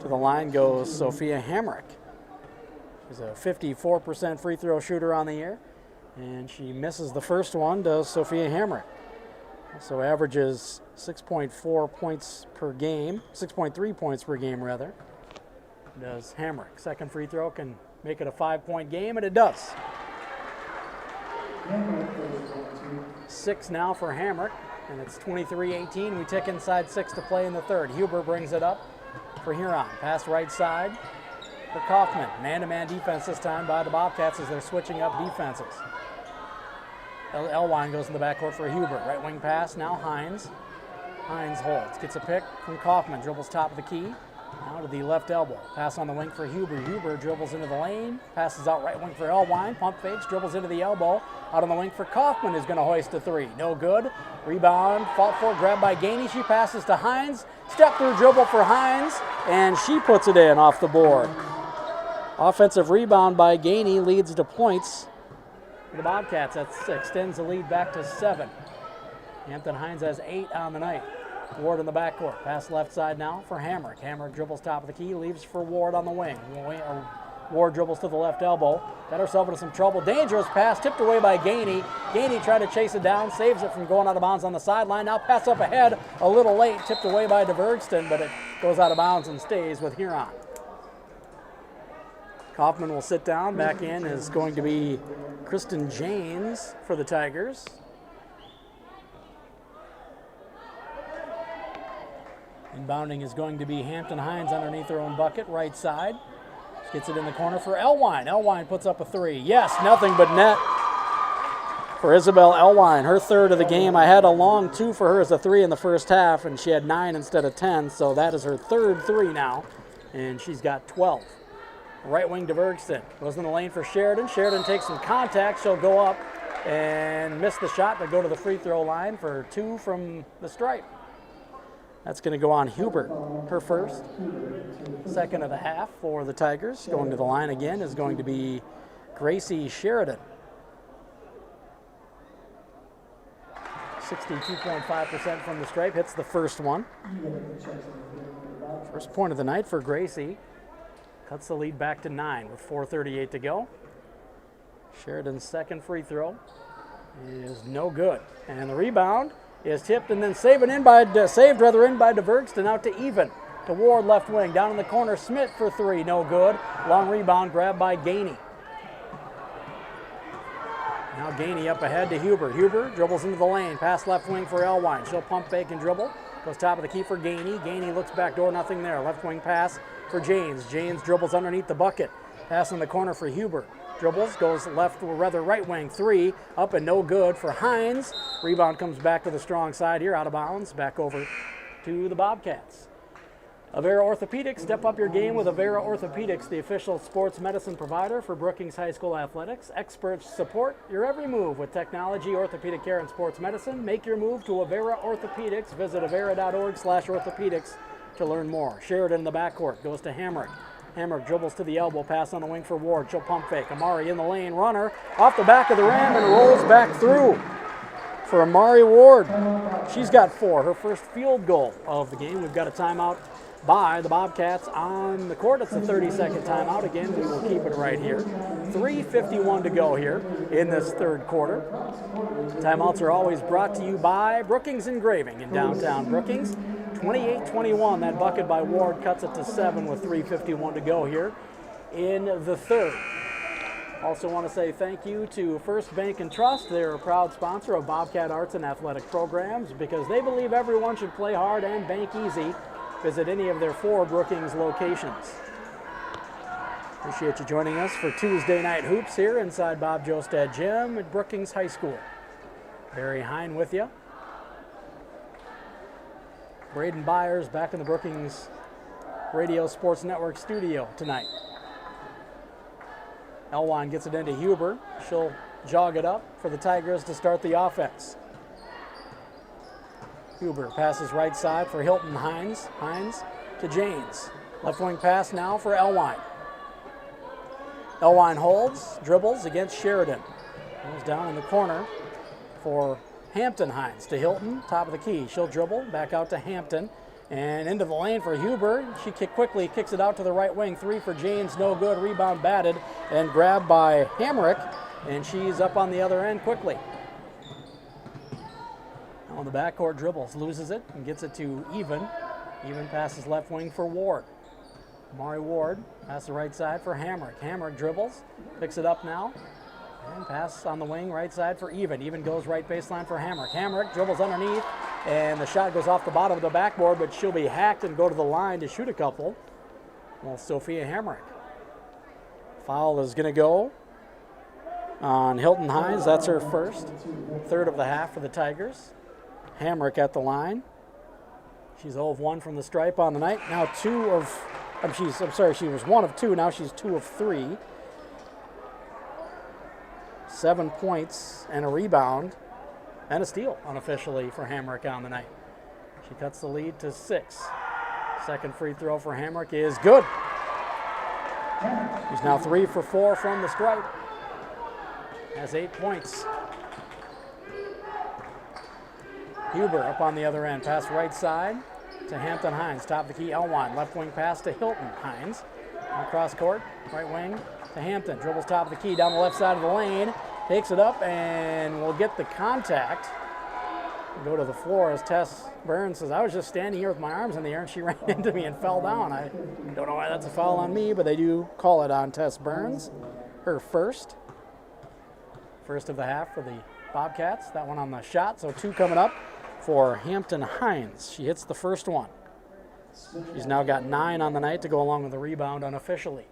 To the line goes Sophia Hamrick. She's a 54% free throw shooter on the year, and she misses the first one, does Sophia Hamrick. So averages 6.4 points per game, 6.3 points per game rather, does Hamrick. Second free throw can make it a 5-point game, and it does. 6 now for Hamrick, and it's 23-18. We tick inside 6 to play in the third. Huber brings it up for Huron. Pass right side for Kaufman. Man-to-man defense this time by the Bobcats as they're switching up defenses. Elwine goes in the backcourt for Huber. Right wing pass, now Hines. Hines holds, gets a pick from Kaufman, dribbles top of the key. Now to the left elbow. Pass on the wing for Huber. Huber dribbles into the lane, passes out right wing for Elwine. Pump fakes, dribbles into the elbow. Out on the wing for Kaufman, who's going to hoist a three. No good. Rebound, fought for, grabbed by Gainey. She passes to Hines. Step through dribble for Hines, and she puts it in off the board. Offensive rebound by Gainey leads to points for the Bobcats. That extends the lead back to 7. Hampton Hines has 8 on the night. Ward in the backcourt. Pass left side now for Hamrick. Hamrick dribbles top of the key, leaves for Ward on the wing. Ward dribbles to the left elbow. Got herself into some trouble. Dangerous pass tipped away by Gainey. Gainey tried to chase it down, saves it from going out of bounds on the sideline. Now pass up ahead, a little late, tipped away by DeVergston, but it goes out of bounds and stays with Huron. Kaufman will sit down. Back in is going to be Kristen Janes for the Tigers. Inbounding is going to be Hampton Hines underneath her own bucket, right side. She gets it in the corner for Elwine. Elwine puts up a three. Yes, nothing but net for Isabel Elwine. Her third of the game. I had a long 2 for her as a 3 in the first half, and she had 9 instead of 10, so that is her third 3 now, and she's got 12. Right wing to Bergston. Goes in the lane for Sheridan. Sheridan takes some contact. She'll go up and miss the shot, but go to the free throw line for 2 from the stripe. That's going to go on Huber, her first. Second of the half for the Tigers. Going to the line again is going to be Gracie Sheridan. 62.5% from the stripe. Hits the first one. First point of the night for Gracie. Cuts the lead back to 9 with 4:38 to go. Sheridan's second free throw is no good. And the rebound is tipped and then saved in by DeVergston out to even. To Ward left wing. Down in the corner, Smith for 3. No good. Long rebound grabbed by Gainey. Now Gainey up ahead to Huber. Huber dribbles into the lane. Pass left wing for Elwine. She'll pump fake and dribble. Goes top of the key for Gainey. Gainey looks back door, nothing there. Left wing pass for Janes. Janes dribbles underneath the bucket. Pass in the corner for Huber. Dribbles, goes left, or rather right wing 3. Up and no good for Hines. Rebound comes back to the strong side here, out of bounds. Back over to the Bobcats. Avera Orthopedics, step up your game with Avera Orthopedics, the official sports medicine provider for Brookings High School Athletics. Experts support your every move with technology, orthopedic care, and sports medicine. Make your move to Avera Orthopedics. Visit avera.org/orthopedics to learn more. Sheridan in the backcourt, goes to Hamrick. Hamrick dribbles to the elbow, pass on the wing for Ward. She'll pump fake. Amari in the lane, runner, off the back of the rim and rolls back through for Amari Ward. She's got 4, her first field goal of the game. We've got a timeout by the Bobcats on the court. It's a 30-second timeout. Again, we will keep it right here. 3:51 to go here in this third quarter. Timeouts are always brought to you by Brookings Engraving in downtown Brookings. 28-21, that bucket by Ward cuts it to 7 with 3:51 to go here in the third. Also want to say thank you to First Bank and Trust. They're a proud sponsor of Bobcat Arts and Athletic Programs because they believe everyone should play hard and bank easy. Visit any of their 4 Brookings locations. Appreciate you joining us for Tuesday Night Hoops here inside Bob Jostad Gym at Brookings High School. Barry Hine with you. Braden Byers back in the Brookings Radio Sports Network studio tonight. Elwine gets it into Huber. She'll jog it up for the Tigers to start the offense. Huber passes right side for Hilton Hines. Hines to Janes. Left wing pass now for Elwine. Elwine holds, dribbles against Sheridan. Goes down in the corner for Hampton Hines to Hilton, top of the key. She'll dribble, back out to Hampton, and into the lane for Huber. She quickly kicks it out to the right wing. 3 for Janes, no good. Rebound batted and grabbed by Hamrick, and she's up on the other end quickly. Now on the backcourt dribbles, loses it and gets it to Even. Even passes left wing for Ward. Amari Ward pass the right side for Hamrick. Hamrick dribbles, picks it up now, and pass on the wing right side for Even. Even goes right baseline for Hamrick. Hamrick dribbles underneath, and the shot goes off the bottom of the backboard, but she'll be hacked and go to the line to shoot a couple. Well, Sophia Hamrick. Foul is going to go on Hilton Hines. That's her first. Third of the half for the Tigers. Hamrick at the line. She's 0 of 1 from the stripe on the night. Now she was 1 of 2. Now she's 2 of 3. 7 points and a rebound and a steal unofficially for Hamrick on the night. She cuts the lead to 6. Second free throw for Hamrick is good. She's now 3 for 4 from the stripe. Has 8 points. Huber up on the other end. Pass right side to Hampton Hines. Top of the key, Elwine. Left wing pass to Hilton Hines. Across court, right wing to Hampton. Dribbles top of the key down the left side of the lane. Takes it up and will get the contact. Go to the floor as Tess Burns says, I was just standing here with my arms in the air and she ran into me and fell down. I don't know why that's a foul on me, but they do call it on Tess Burns. Her first. First of the half for the Bobcats. That one on the shot, so 2 coming up for Hampton Hines. She hits the first one. She's now got 9 on the night to go along with the rebound unofficially.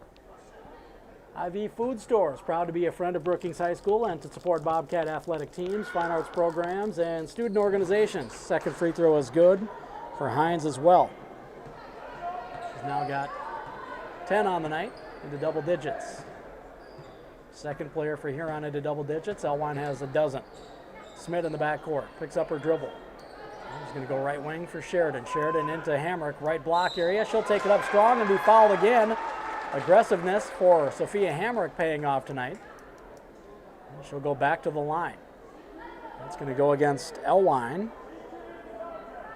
IV Food Stores, proud to be a friend of Brookings High School and to support Bobcat athletic teams, fine arts programs, and student organizations. Second free throw is good for Hines as well. She's now got 10 on the night into double digits. Second player for Huron into double digits. Elwine has a dozen. Smith in the backcourt, picks up her dribble. She's going to go right wing for Sheridan. Sheridan into Hamrick, right block area. She'll take it up strong and be fouled again. Aggressiveness for Sophia Hamrick paying off tonight. And she'll go back to the line. That's going to go against Elwine.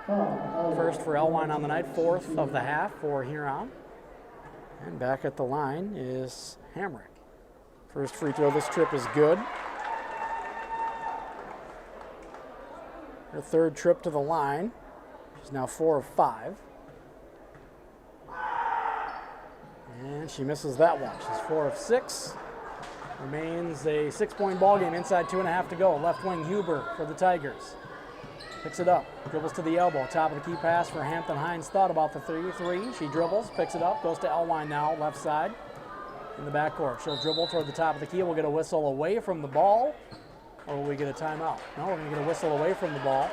First for Elwine on the night, 4th of the half for Huron. And back at the line is Hamrick. First free throw this trip is good. Her third trip to the line. She's now 4 of 5. And she misses that one. She's 4 of 6. Remains a 6-point ball game. Inside 2.5 to go. Left wing Huber for the Tigers. Picks it up. Dribbles to the elbow. Top of the key pass for Hampton Hines. Thought about the 3. She dribbles. Picks it up. Goes to Elwine now. Left side. In the backcourt. She'll dribble toward the top of the key. We'll get a whistle away from the ball. Or will we get a timeout? No, we're going to get a whistle away from the ball.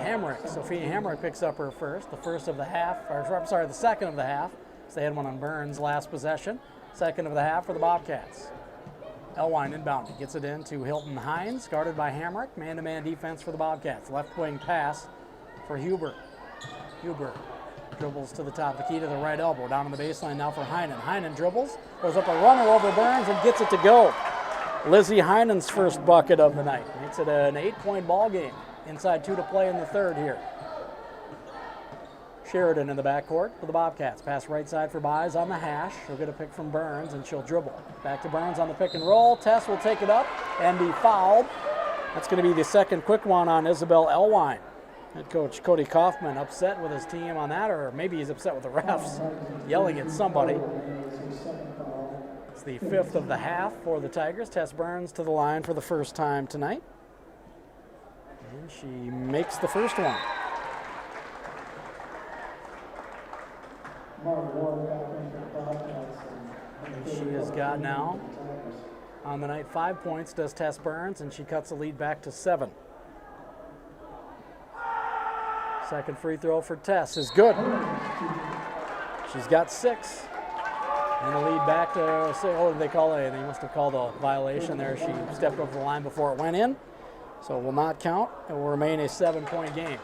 Hamrick, Sophia Hamrick picks up her first, the first of the half, or I'm sorry, the second of the half. So they had one on Burns last possession. Second of the half for the Bobcats. Elwine inbounding, gets it in to Hilton Hines, guarded by Hamrick. Man-to-man defense for the Bobcats. Left wing pass for Huber. Huber dribbles to the top of the key to the right elbow. Down on the baseline now for Heinen. Heinen dribbles, goes up a runner over Burns and gets it to go. Lizzie Heinen's first bucket of the night. Makes it an 8-point ball game. Inside 2 to play in the third here. Sheridan in the backcourt for the Bobcats. Pass right side for Buys on the hash. She'll get a pick from Burns and she'll dribble. Back to Burns on the pick and roll. Tess will take it up and be fouled. That's going to be the second quick one on Isabel Elwine. Head coach Cody Kaufman upset with his team on that, or maybe he's upset with the refs, yelling at somebody. It's the 5th of the half for the Tigers. Tess Burns to the line for the first time tonight. And she makes the first one. And she has got now, on the night, 5 points, does Tess Burns, and she cuts the lead back to 7. Second free throw for Tess is good. She's got 6. And the lead back to, what did they call it? They must have called a violation there. She stepped over the line before it went in. So it will not count. It will remain a 7-point game.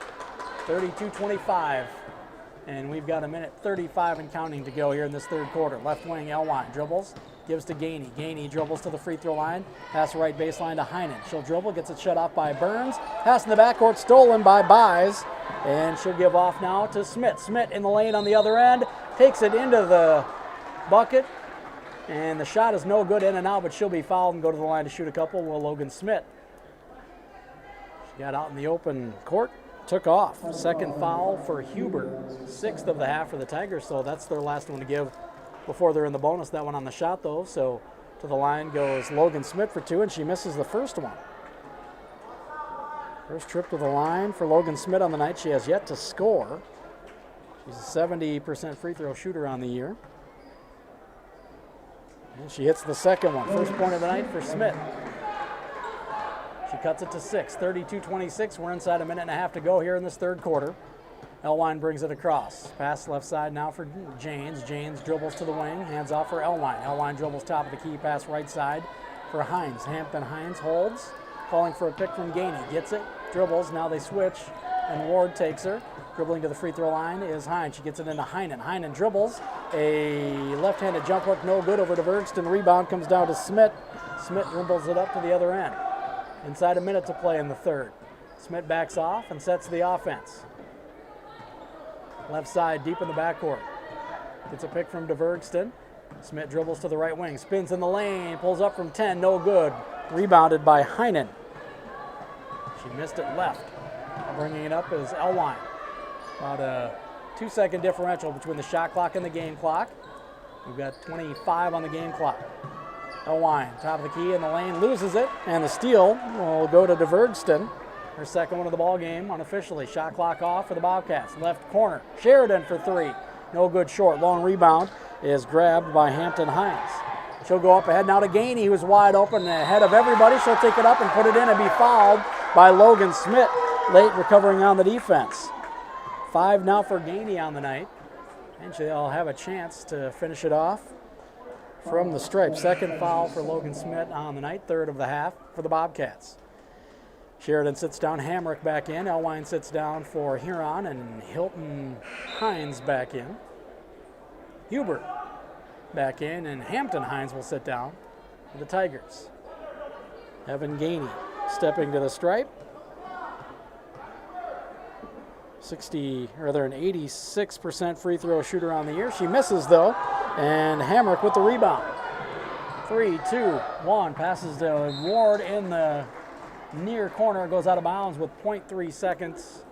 32-25. And we've got a minute 35 and counting to go here in this third quarter. Left wing, Elwine dribbles. gives to Gainey. Gainey dribbles to the free throw line, pass the right baseline to Heinen. She'll dribble, gets it shut off by Burns. Pass in the backcourt, stolen by Buys, and she'll give off now to Smith. Smith in the lane on the other end, takes it into the bucket, and the shot is no good, in and out, but she'll be fouled and go to the line to shoot a couple. Will Logan Smith. She got out in the open court, took off. Second foul for Huber, 6th of the half for the Tigers, so that's their last one to give before they're in the bonus. That one on the shot, though, so to the line goes Logan Smith for 2, and she misses the first one. First trip to the line for Logan Smith on the night. She has yet to score. She's a 70% free throw shooter on the year. And she hits the second one. First point of the night for Smith. She cuts it to 6, 32-26. We're inside a minute and a half to go here in this third quarter. Elwine brings it across. Pass left side now for Janes. Janes dribbles to the wing, hands off for Elwine. Elwine dribbles top of the key, pass right side for Hines. Hampton Hines holds, calling for a pick from Gainey. Gets it, dribbles, now they switch, and Ward takes her. Dribbling to the free throw line is Hines. She gets it into Heinen. Heinen dribbles, a left-handed jump hook, no good, over to Bergston. Rebound comes down to Smith. Smith dribbles it up to the other end. Inside a minute to play in the third. Smith backs off and sets the offense. Left side, deep in the backcourt. Gets a pick from DeVergston. Smith dribbles to the right wing, spins in the lane, pulls up from 10, no good. Rebounded by Heinen. She missed it left. Bringing it up is Elwine. About a 2-second differential between the shot clock and the game clock. We've got 25 on the game clock. Elwine, top of the key in the lane, loses it, and the steal will go to DeVergston. Her second one of the ball game unofficially. Shot clock off for the Bobcats. Left corner. Sheridan for 3. No good short. Long rebound is grabbed by Hampton Hines. She'll go up ahead now to Gainey, who is wide open ahead of everybody. She'll take it up and put it in and be fouled by Logan Smith. Late recovering on the defense. 5 now for Gainey on the night. And she'll have a chance to finish it off from the stripe. Second foul for Logan Smith on the night. Third of the half for the Bobcats. Sheridan sits down, Hamrick back in. Elwine sits down for Huron, and Hilton Hines back in. Hubert back in, and Hampton Hines will sit down for the Tigers. Evan Gainey stepping to the stripe. An 86% free throw shooter on the year. She misses though, and Hamrick with the rebound. 3, 2, 1, passes to Ward in the near corner, goes out of bounds with 0.3 seconds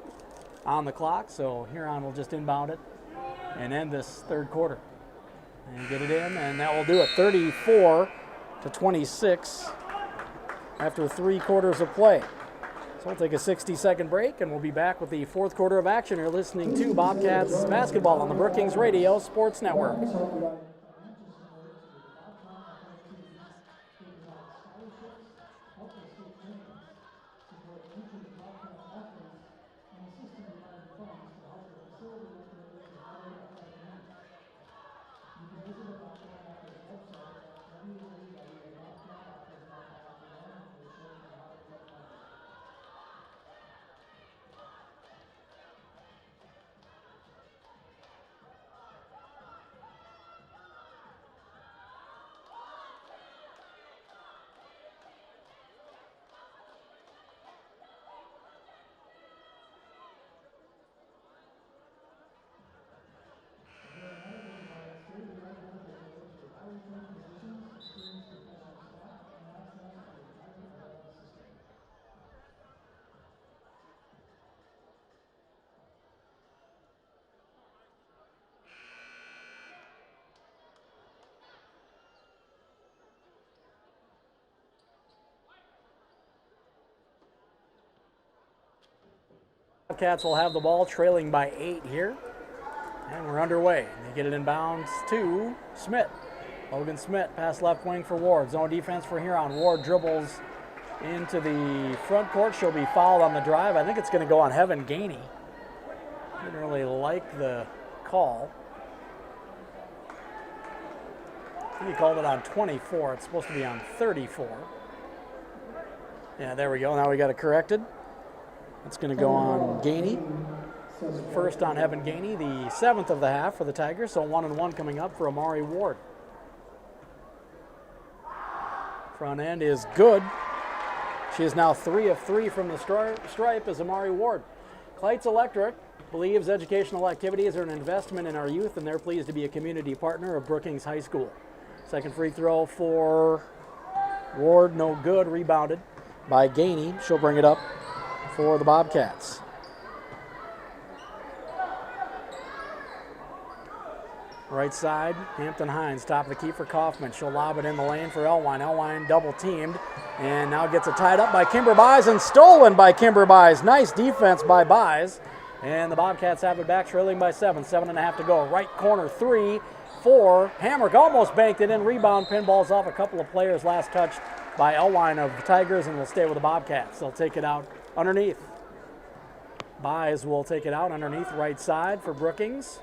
on the clock, so Huron will just inbound it and end this third quarter and get it in, and that will do it. 34-26 after 3 quarters of play. So we'll take a 60-second break, and we'll be back with the fourth quarter of action. You're listening to Bobcats basketball on the Brookings Radio Sports Network. Bobcats will have the ball, trailing by 8 here, and we're underway. They get it in bounds to Smith. Logan Smith, pass left wing for Ward. Zone defense for Huron. Ward dribbles into the front court. She'll be fouled on the drive. I think it's going to go on Heaven Gainey. Didn't really like the call. I think he called it on 24. It's supposed to be on 34. Yeah, there we go. Now we got it corrected. It's going to go on Gainey. First on Evan Gainey, the 7th of the half for the Tigers, so 1-1 coming up for Amari Ward. Front end is good. She is now 3 of 3 from the stripe as Amari Ward. Kleitz Electric believes educational activities are an investment in our youth, and they're pleased to be a community partner of Brookings High School. Second free throw for Ward, no good. Rebounded by Gainey. She'll bring it up for the Bobcats. Right side, Hampton Hines, top of the key for Kaufman. She'll lob it in the lane for Elwine. Elwine double teamed and now gets it tied up by Kimber Buys and stolen by Kimber Buys. Nice defense by Buys. And the Bobcats have it back, trailing by 7. 7.5 to go. Right corner 3 for Hamrick. Almost banked it in. Rebound, pinballs off a couple of players. Last touched by Elwine of the Tigers, and will stay with the Bobcats. They'll take it out underneath. Buys will take it out underneath right side for Brookings.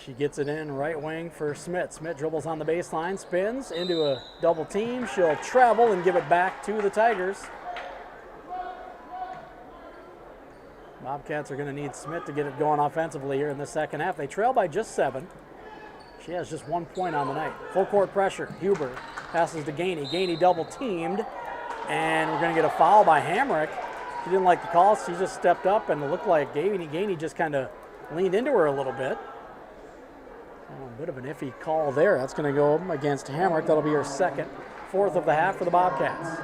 She gets it in right wing for Smith. Smith dribbles on the baseline, spins into a double team. She'll travel and give it back to the Tigers. Bobcats are going to need Smith to get it going offensively here in the second half. They trail by just 7. She has just 1 point on the night. Full court pressure. Huber passes to Gainey. Gainey double teamed, and we're going to get a foul by Hamrick. She didn't like the call. She just stepped up, and it looked like Gainey just kind of leaned into her a little bit. A bit of an iffy call there. That's going to go against Hamrick. That'll be her second. 4th of the half for the Bobcats.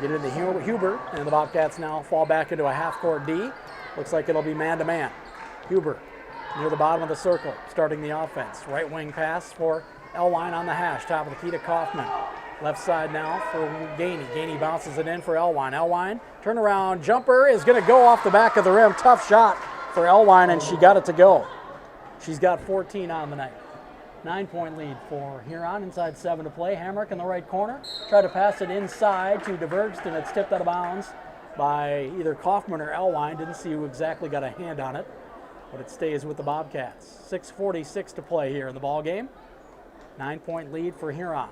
Get it into Huber, and the Bobcats now fall back into a half-court D. Looks like it'll be man-to-man. Huber near the bottom of the circle, starting the offense. Right wing pass for Elwine on the hash. Top of the key to Kaufman. Left side now for Gainey. Gainey bounces it in for Elwine. Elwine, turnaround jumper is going to go off the back of the rim. Tough shot for Elwine, and she got it to go. She's got 14 on the night. 9-point lead for Huron. Inside 7 to play. Hamrick in the right corner. Tried to pass it inside to DeVergst, and it's tipped out of bounds by either Kaufman or Elwine. Didn't see who exactly got a hand on it, but it stays with the Bobcats. 6:46 to play here in the ball game. 9-point lead for Huron.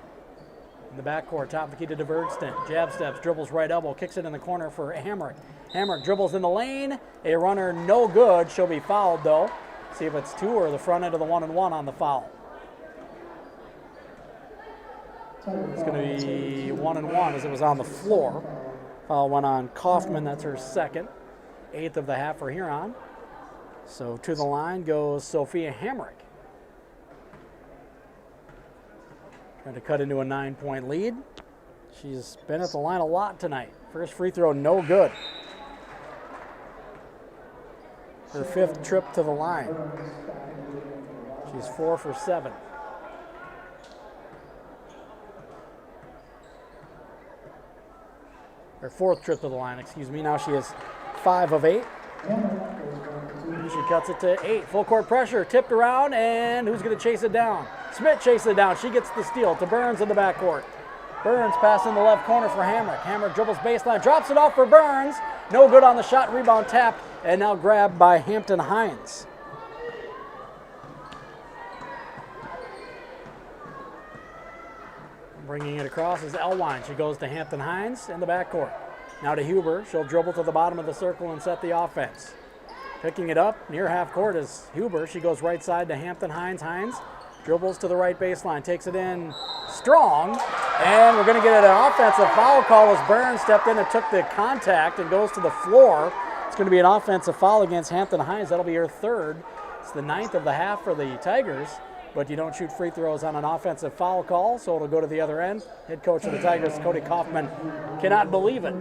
In the backcourt, top of the key to DeVergst. Jab steps, dribbles right elbow, kicks it in the corner for Hamrick. Hamrick dribbles in the lane. A runner no good. She'll be fouled though. See if it's 2 or the front end of the 1-and-1 on the foul. It's going to be 1-and-1 as it was on the floor. Foul went on Kaufman. That's her second. 8th of the half for Huron. So to the line goes Sophia Hamrick. Trying to cut into a 9-point lead. She's been at the line a lot tonight. First free throw, no good. Her 5th trip to the line. She's 4 for 7. Her 4th trip to the line, excuse me. Now she is 5 of 8. She cuts it to 8. Full court pressure, tipped around, and who's going to chase it down? Smith chases it down. She gets the steal to Burns in the backcourt. Burns pass in the left corner for Hamrick. Hamrick dribbles baseline, drops it off for Burns. No good on the shot, rebound tapped, and now grabbed by Hampton Hines. Bringing it across is Elwine. She goes to Hampton Hines in the backcourt. Now to Huber. She'll dribble to the bottom of the circle and set the offense. Picking it up near half court is Huber. She goes right side to Hampton Hines. Hines dribbles to the right baseline, takes it in strong, and we're going to get an offensive foul call as Burns stepped in and took the contact and goes to the floor. It's going to be an offensive foul against Hampton Hines. That'll be her 3rd. It's the 9th of the half for the Tigers. But you don't shoot free throws on an offensive foul call, so it'll go to the other end. Head coach of the Tigers, Cody Kaufman, cannot believe it.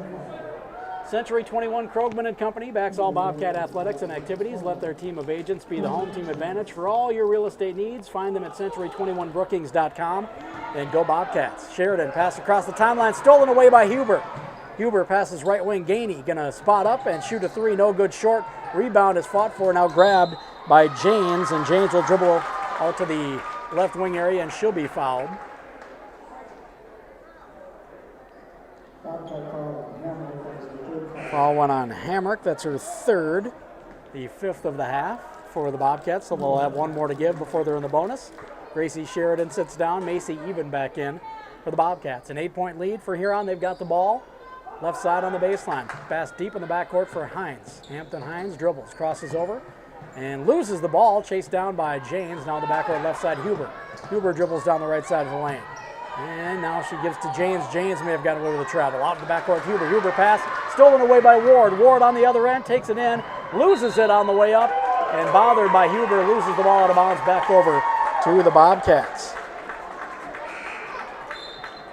Century 21 Krogman and Company backs all Bobcat athletics and activities. Let their team of agents be the home team advantage for all your real estate needs. Find them at century21brookings.com and go Bobcats. Sheridan pass across the timeline, stolen away by Huber. Huber passes right wing. Gainey gonna spot up and shoot a 3, no good short. Rebound is fought for, now grabbed by James, and James will dribble out to the left wing area, and she'll be fouled. Foul went on Hamrick. That's her 3rd, the 5th of the half for the Bobcats, so they'll have 1 more to give before they're in the bonus. Gracie Sheridan sits down. Macy Even back in for the Bobcats. An 8-point lead for Huron. They've got the ball. Left side on the baseline. Pass deep in the backcourt for Hines. Hampton Hines dribbles, crosses over, and loses the ball, chased down by James. Now the backcourt left side, Huber. Huber dribbles down the right side of the lane. And now she gives to Janes. Janes may have gotten away with the travel. Out in the backcourt, Huber. Huber pass, stolen away by Ward. Ward on the other end, takes it in, loses it on the way up, and bothered by Huber, loses the ball out of bounds back over to the Bobcats.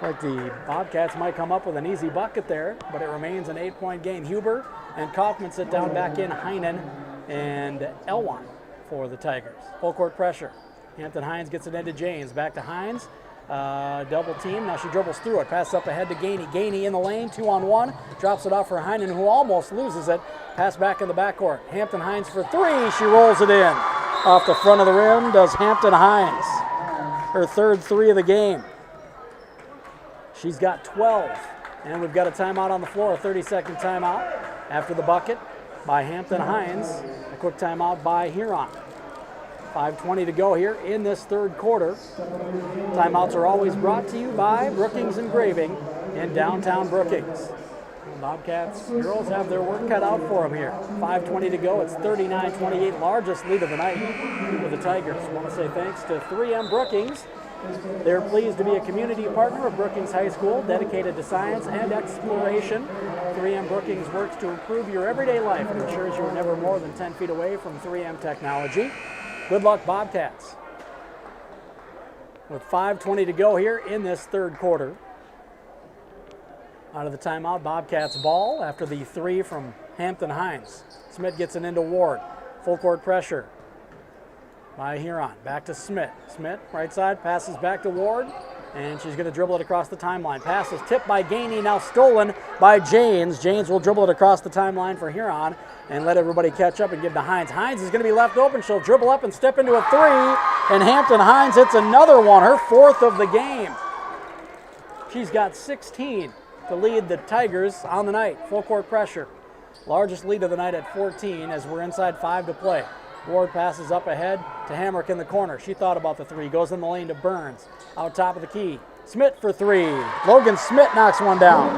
Like the Bobcats might come up with an easy bucket there, but it remains an 8-point game. Huber and Kaufman sit down back in, Heinen and Elwine for the Tigers. Full court pressure. Hampton Hines gets it into Janes. Back to Hines. Double team. Now she dribbles through it. Passes up ahead to Gainey. Gainey in the lane, 2-on-1. Drops it off for Heinen, who almost loses it. Pass back in the backcourt. Hampton Hines for three. She rolls it in. Off the front of the rim does Hampton Hines. Her third three of the game. She's got 12. And we've got a timeout on the floor, a 30-second timeout after the bucket by Hampton Hines. A quick timeout by Huron. 5:20 to go here in this third quarter. Timeouts are always brought to you by Brookings Engraving in downtown Brookings. Bobcats girls have their work cut out for them here. 5:20 to go. It's 39-28, largest lead of the night for the Tigers. I want to say thanks to 3M Brookings. They're pleased to be a community partner of Brookings High School, dedicated to science and exploration. 3M Brookings works to improve your everyday life and ensures you are never more than 10 feet away from 3M technology. Good luck, Bobcats. With 5:20 to go here in this third quarter. Out of the timeout, Bobcats ball after the three from Hampton Hines. Smith gets it into Ward. Full court pressure by Huron. Back to Smith. Smith, right side, passes back to Ward, and she's going to dribble it across the timeline. Pass is tipped by Gainey, now stolen by Janes. Janes will dribble it across the timeline for Huron and let everybody catch up and give to Hines. Hines is going to be left open. She'll dribble up and step into a three, and Hampton Hines hits another one, her fourth of the game. She's got 16 to lead the Tigers on the night. Full court pressure. Largest lead of the night at 14 as we're inside 5 to play. Ward passes up ahead to Hamrick in the corner. She thought about the three. Goes in the lane to Burns. Out top of the key. Smith for three. Logan Smith knocks one down.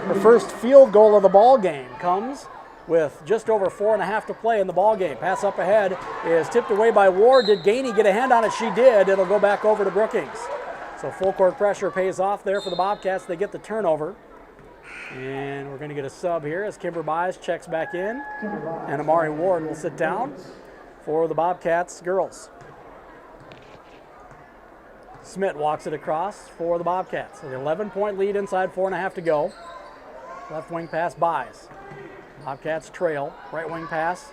Her first field goal of the ball game comes with just over 4.5 to play in the ball game. Pass up ahead is tipped away by Ward. Did Gainey get a hand on it? She did. It'll go back over to Brookings. So full court pressure pays off there for the Bobcats. They get the turnover. And we're going to get a sub here as Kimber Buys checks back in. And Amari Ward will sit down for the Bobcats girls. Smith walks it across for the Bobcats. An 11-point lead inside 4.5 to go. Left wing pass Buys. Bobcats trail. Right wing pass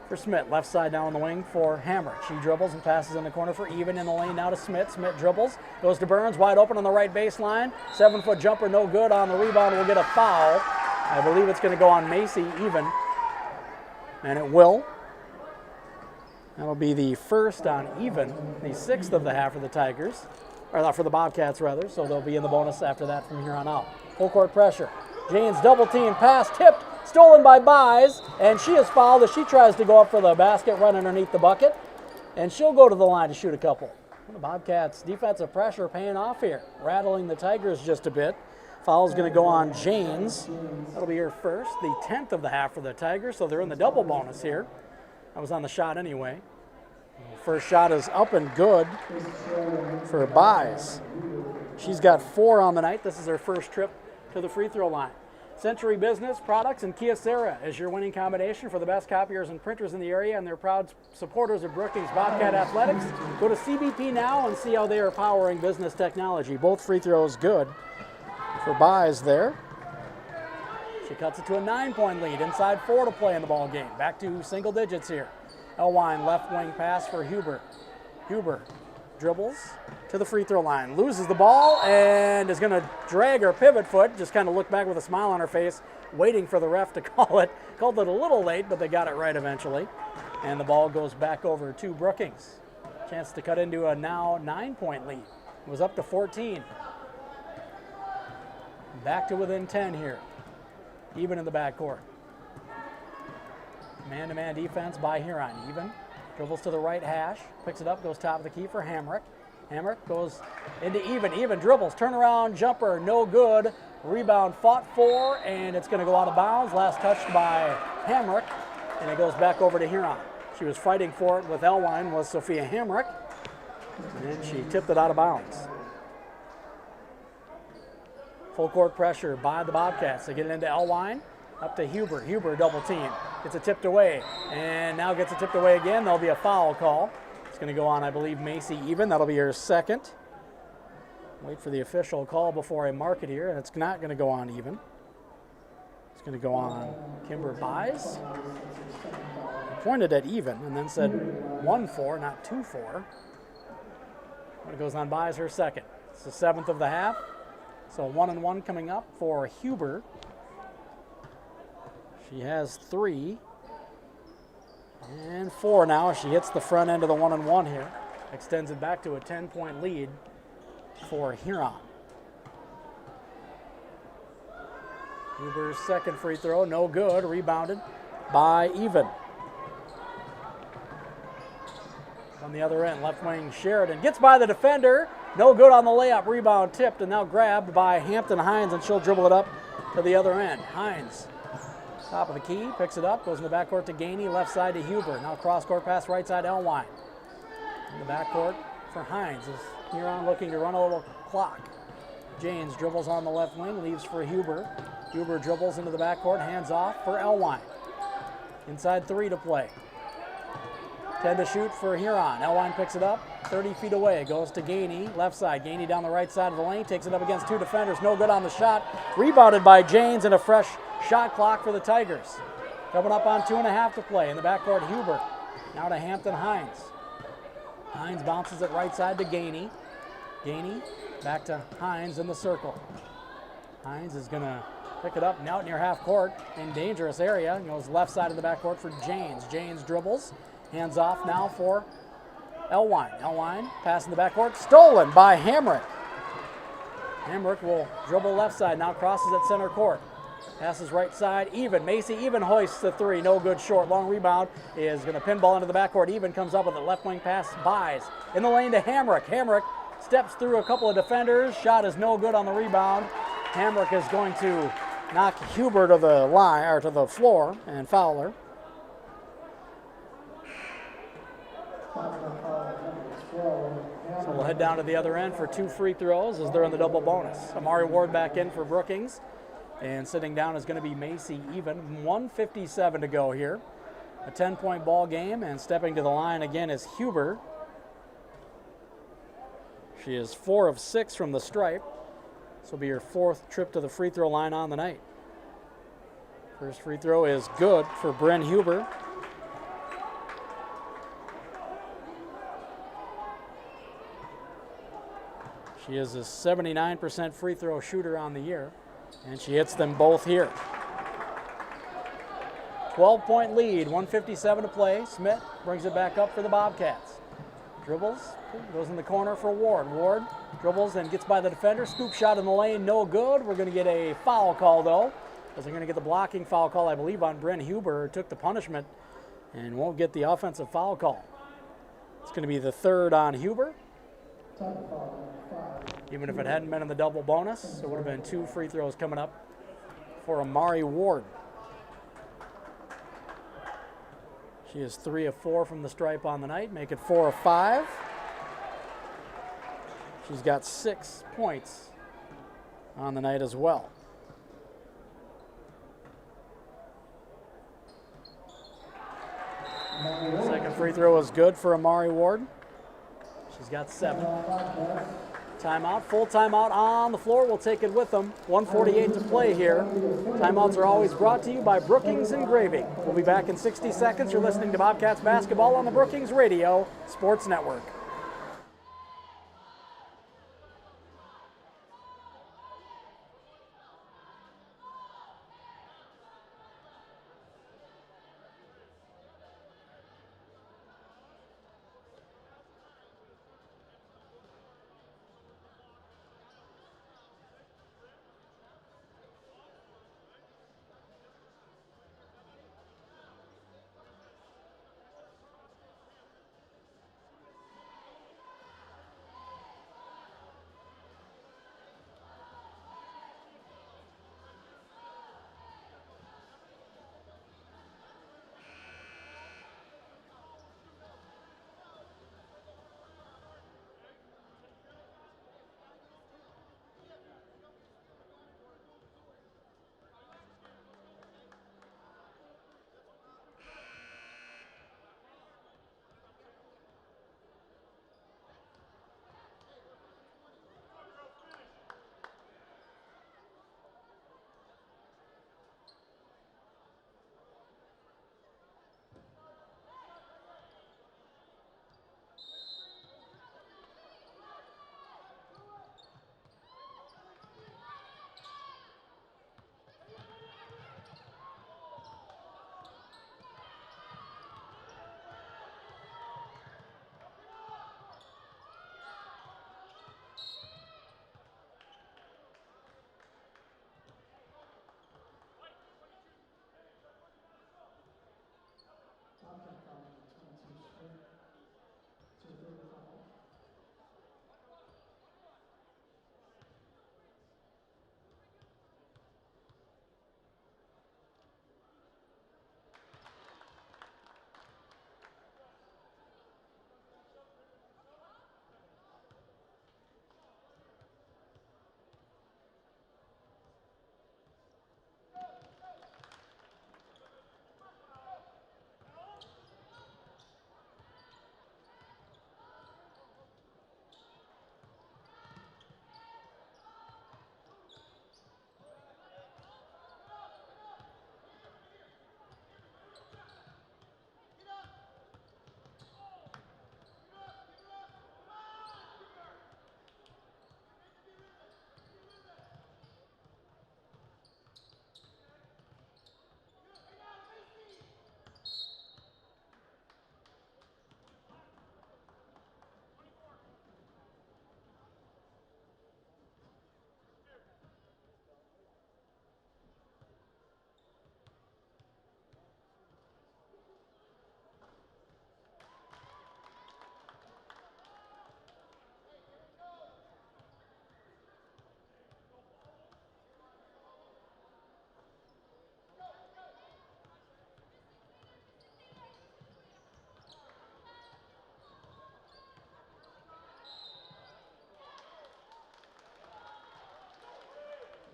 for Smith. Left side down on the wing for Hamrick. She dribbles and passes in the corner for Even in the lane now to Smith. Smith dribbles, goes to Burns, wide open on the right baseline. 7-foot jumper, no good on the rebound. Will get a foul. I believe it's going to go on Macy Even, and it will. That'll be the first on Even, the sixth of the half for the Tigers, or for the Bobcats rather. So they'll be in the bonus after that from here on out. Full court pressure. Janes double team pass tipped. Stolen by Buys, and she is fouled as she tries to go up for the basket, run underneath the bucket, and she'll go to the line to shoot a couple. The Bobcats' defensive pressure paying off here, rattling the Tigers just a bit. Foul's going to go on Janes. That'll be her first, the 10th of the half for the Tigers, so they're in the double bonus here. That was on the shot anyway. First shot is up and good for Buys. She's got 4 on the night. This is her first trip to the free throw line. Century Business Products and Kyocera is your winning combination for the best copiers and printers in the area, and they're proud supporters of Brookings Bobcat Athletics. Go to CBP now and see how they are powering business technology. Both free throws good for Buys there. She cuts it to a 9-point lead, inside 4 to play in the ball game. Back to single digits here. Elwine left wing pass for Huber. Huber dribbles to the free throw line, loses the ball, and is going to drag her pivot foot, just kind of look back with a smile on her face, waiting for the ref to call it. Called it a little late, but they got it right eventually. And the ball goes back over to Brookings. Chance to cut into a now 9-point lead. It was up to 14. Back to within 10 here, even in the backcourt. Man-to-man defense by Huron. Even dribbles to the right hash, picks it up, goes top of the key for Hamrick. Hamrick goes into Even. Even dribbles, turnaround jumper, no good. Rebound fought for, and it's going to go out of bounds. Last touched by Hamrick, and it goes back over to Huron. She was fighting for it with Elwine, was Sophia Hamrick. And she tipped it out of bounds. Full court pressure by the Bobcats. They get it into Elwine, up to Huber. Huber double team. Gets it tipped away, and now gets it tipped away again. There'll be a foul call. It's going to go on, I believe, Macy Even. That'll be her second. Wait for the official call before I mark it here, and it's not going to go on Even. It's going to go on Kimber Buys. Pointed at Even and then said 1-4, not 2-4. When it goes on Buys, her second. It's the 7th of the half. So 1-1 coming up for Huber. She has 3 and 4 now. She hits the front end of the 1-1 here. Extends it back to a 10-point lead for Huron. Huber's second free throw, no good. Rebounded by Even. On the other end, left wing Sheridan gets by the defender. No good on the layup. Rebound tipped and now grabbed by Hampton Hines, and she'll dribble it up to the other end. Hines, top of the key, picks it up, goes in the backcourt to Gainey, left side to Huber. Now cross-court pass right side Elwine. In the backcourt for Hines as Huron looking to run a little clock. Janes dribbles on the left wing, leaves for Huber. Huber dribbles into the backcourt, hands off for Elwine. Inside 3 to play. 10 to shoot for Huron. Elwine picks it up, 30 feet away, goes to Gainey, left side. Gainey down the right side of the lane, takes it up against 2 defenders, no good on the shot. Rebounded by Janes, and a fresh shot clock for the Tigers. Coming up on 2.5 to play. In the backcourt, Huber. Now to Hampton Hines. Hines bounces it right side to Gainey. Gainey back to Hines in the circle. Hines is going to pick it up and out near half court in dangerous area. Goes left side of the backcourt for Janes. Janes dribbles. Hands off now for Elwine. Elwine pass in the backcourt. Stolen by Hamrick. Hamrick will dribble left side. Now crosses at center court. Passes right side. Even. Macy Even hoists the 3. No good short. Long rebound is going to pinball into the backcourt. Even comes up with a left wing pass. Buys. In the lane to Hamrick. Hamrick steps through a couple of defenders. Shot is no good on the rebound. Hamrick is going to knock Huber to the line, or to the floor, and foul her. So we'll head down to the other end for 2 free throws as they're in the double bonus. Amari Ward back in for Brookings. And sitting down is going to be Macy Even. 1:57 to go here. A 10-point ball game, and stepping to the line again is Huber. She is 4 of 6 from the stripe. This will be her 4th trip to the free throw line on the night. First free throw is good for Bryn Huber. She is a 79% free throw shooter on the year, and she hits them both here. 12-point lead, 1:57 to play. Smith brings it back up for the Bobcats. Dribbles, goes in the corner for Ward. Ward dribbles and gets by the defender. Scoop shot in the lane, no good. We're going to get a foul call, though, as they're going to get the blocking foul call, I believe, on Bryn Huber, who took the punishment and won't get the offensive foul call. It's going to be the 3rd on Huber. Even if it hadn't been in the double bonus, it would have been 2 free throws coming up for Amari Ward. She is 3 of 4 from the stripe on the night, make it 4 of 5. She's got 6 points on the night as well. Second free throw is good for Amari Ward. She's got 7. Timeout, full timeout on the floor. We'll take it with them. 1:48 to play here. Timeouts are always brought to you by Brookings Engraving. We'll be back in 60 seconds. You're listening to Bobcats basketball on the Brookings Radio Sports Network.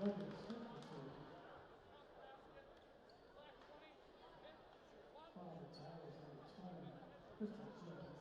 Brookings 52. Father Tyler's number 20. Crystal Jones.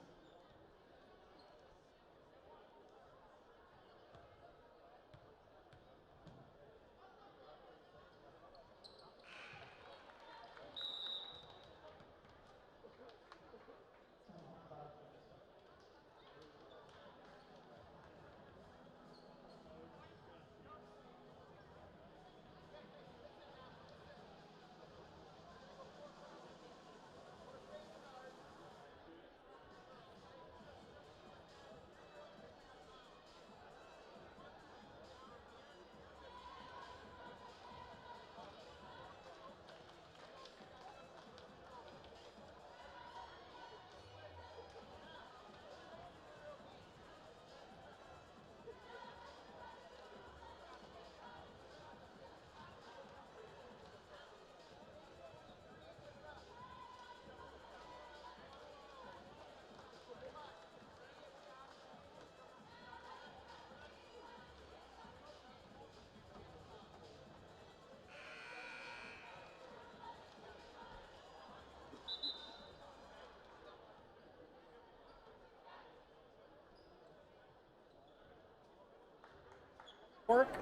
Work.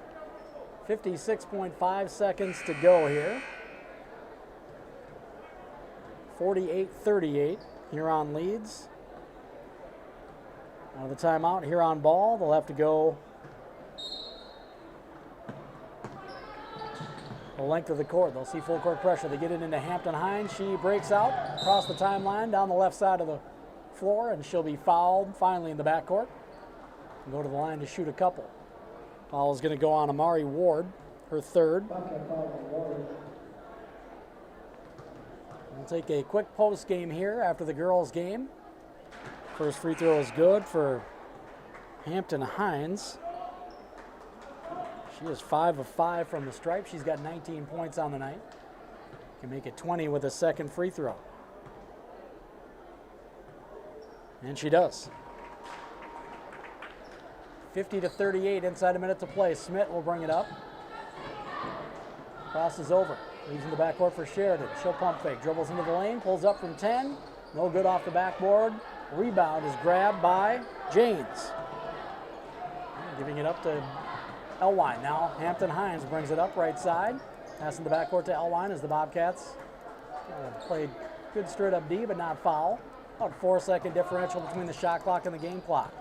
56.5 seconds to go here. 48-38. Huron leads. Out of the timeout, Huron ball. They'll have to go the length of the court. They'll see full court pressure. They get it into Hampton Hines. She breaks out across the timeline down the left side of the floor, and she'll be fouled finally in the backcourt and go to the line to shoot a couple. Foul is going to go on Amari Ward, her third. We'll take a quick post game here after the girls' game. First free throw is good for Hampton Hines. She is 5 of 5 from the stripe. She's got 19 points on the night. Can make it 20 with a second free throw. And she does. 50-38, inside a minute to play. Smith will bring it up. Crosses over. Leaves in the backcourt for Sheridan. She'll pump fake. Dribbles into the lane. Pulls up from 10. No good off the backboard. Rebound is grabbed by Janes. Giving it up to Elwine. Now Hampton Hines brings it up right side. Pass in the backcourt to Elwine as the Bobcats played good straight up D, but not foul. About 4-second differential between the shot clock and the game clock.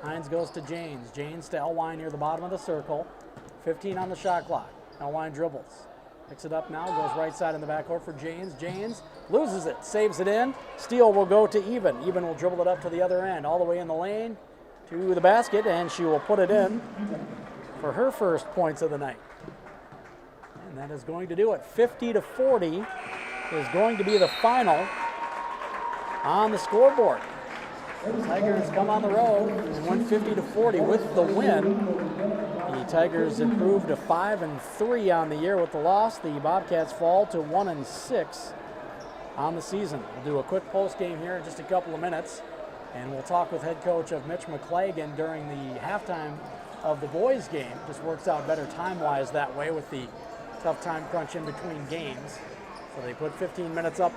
Hines goes to Janes. Janes to Elwine near the bottom of the circle. 15 on the shot clock. Elwine dribbles. Picks it up now, goes right side in the backcourt for Janes. Janes loses it, saves it in. Steele will go to Even. Even will dribble it up to the other end, all the way in the lane to the basket, and she will put it in for her first points of the night. And that is going to do it. 50-40 is going to be the final on the scoreboard. Tigers come on the road and win 50-40 with the win. The Tigers improved to 5-3 on the year with the loss. The Bobcats fall to 1-6 on the season. We'll do a quick post game here in just a couple of minutes, and we'll talk with head coach of Mitch McClagan during the halftime of the boys' game. Just works out better time-wise that way with the tough time crunch in between games. So they put 15 minutes up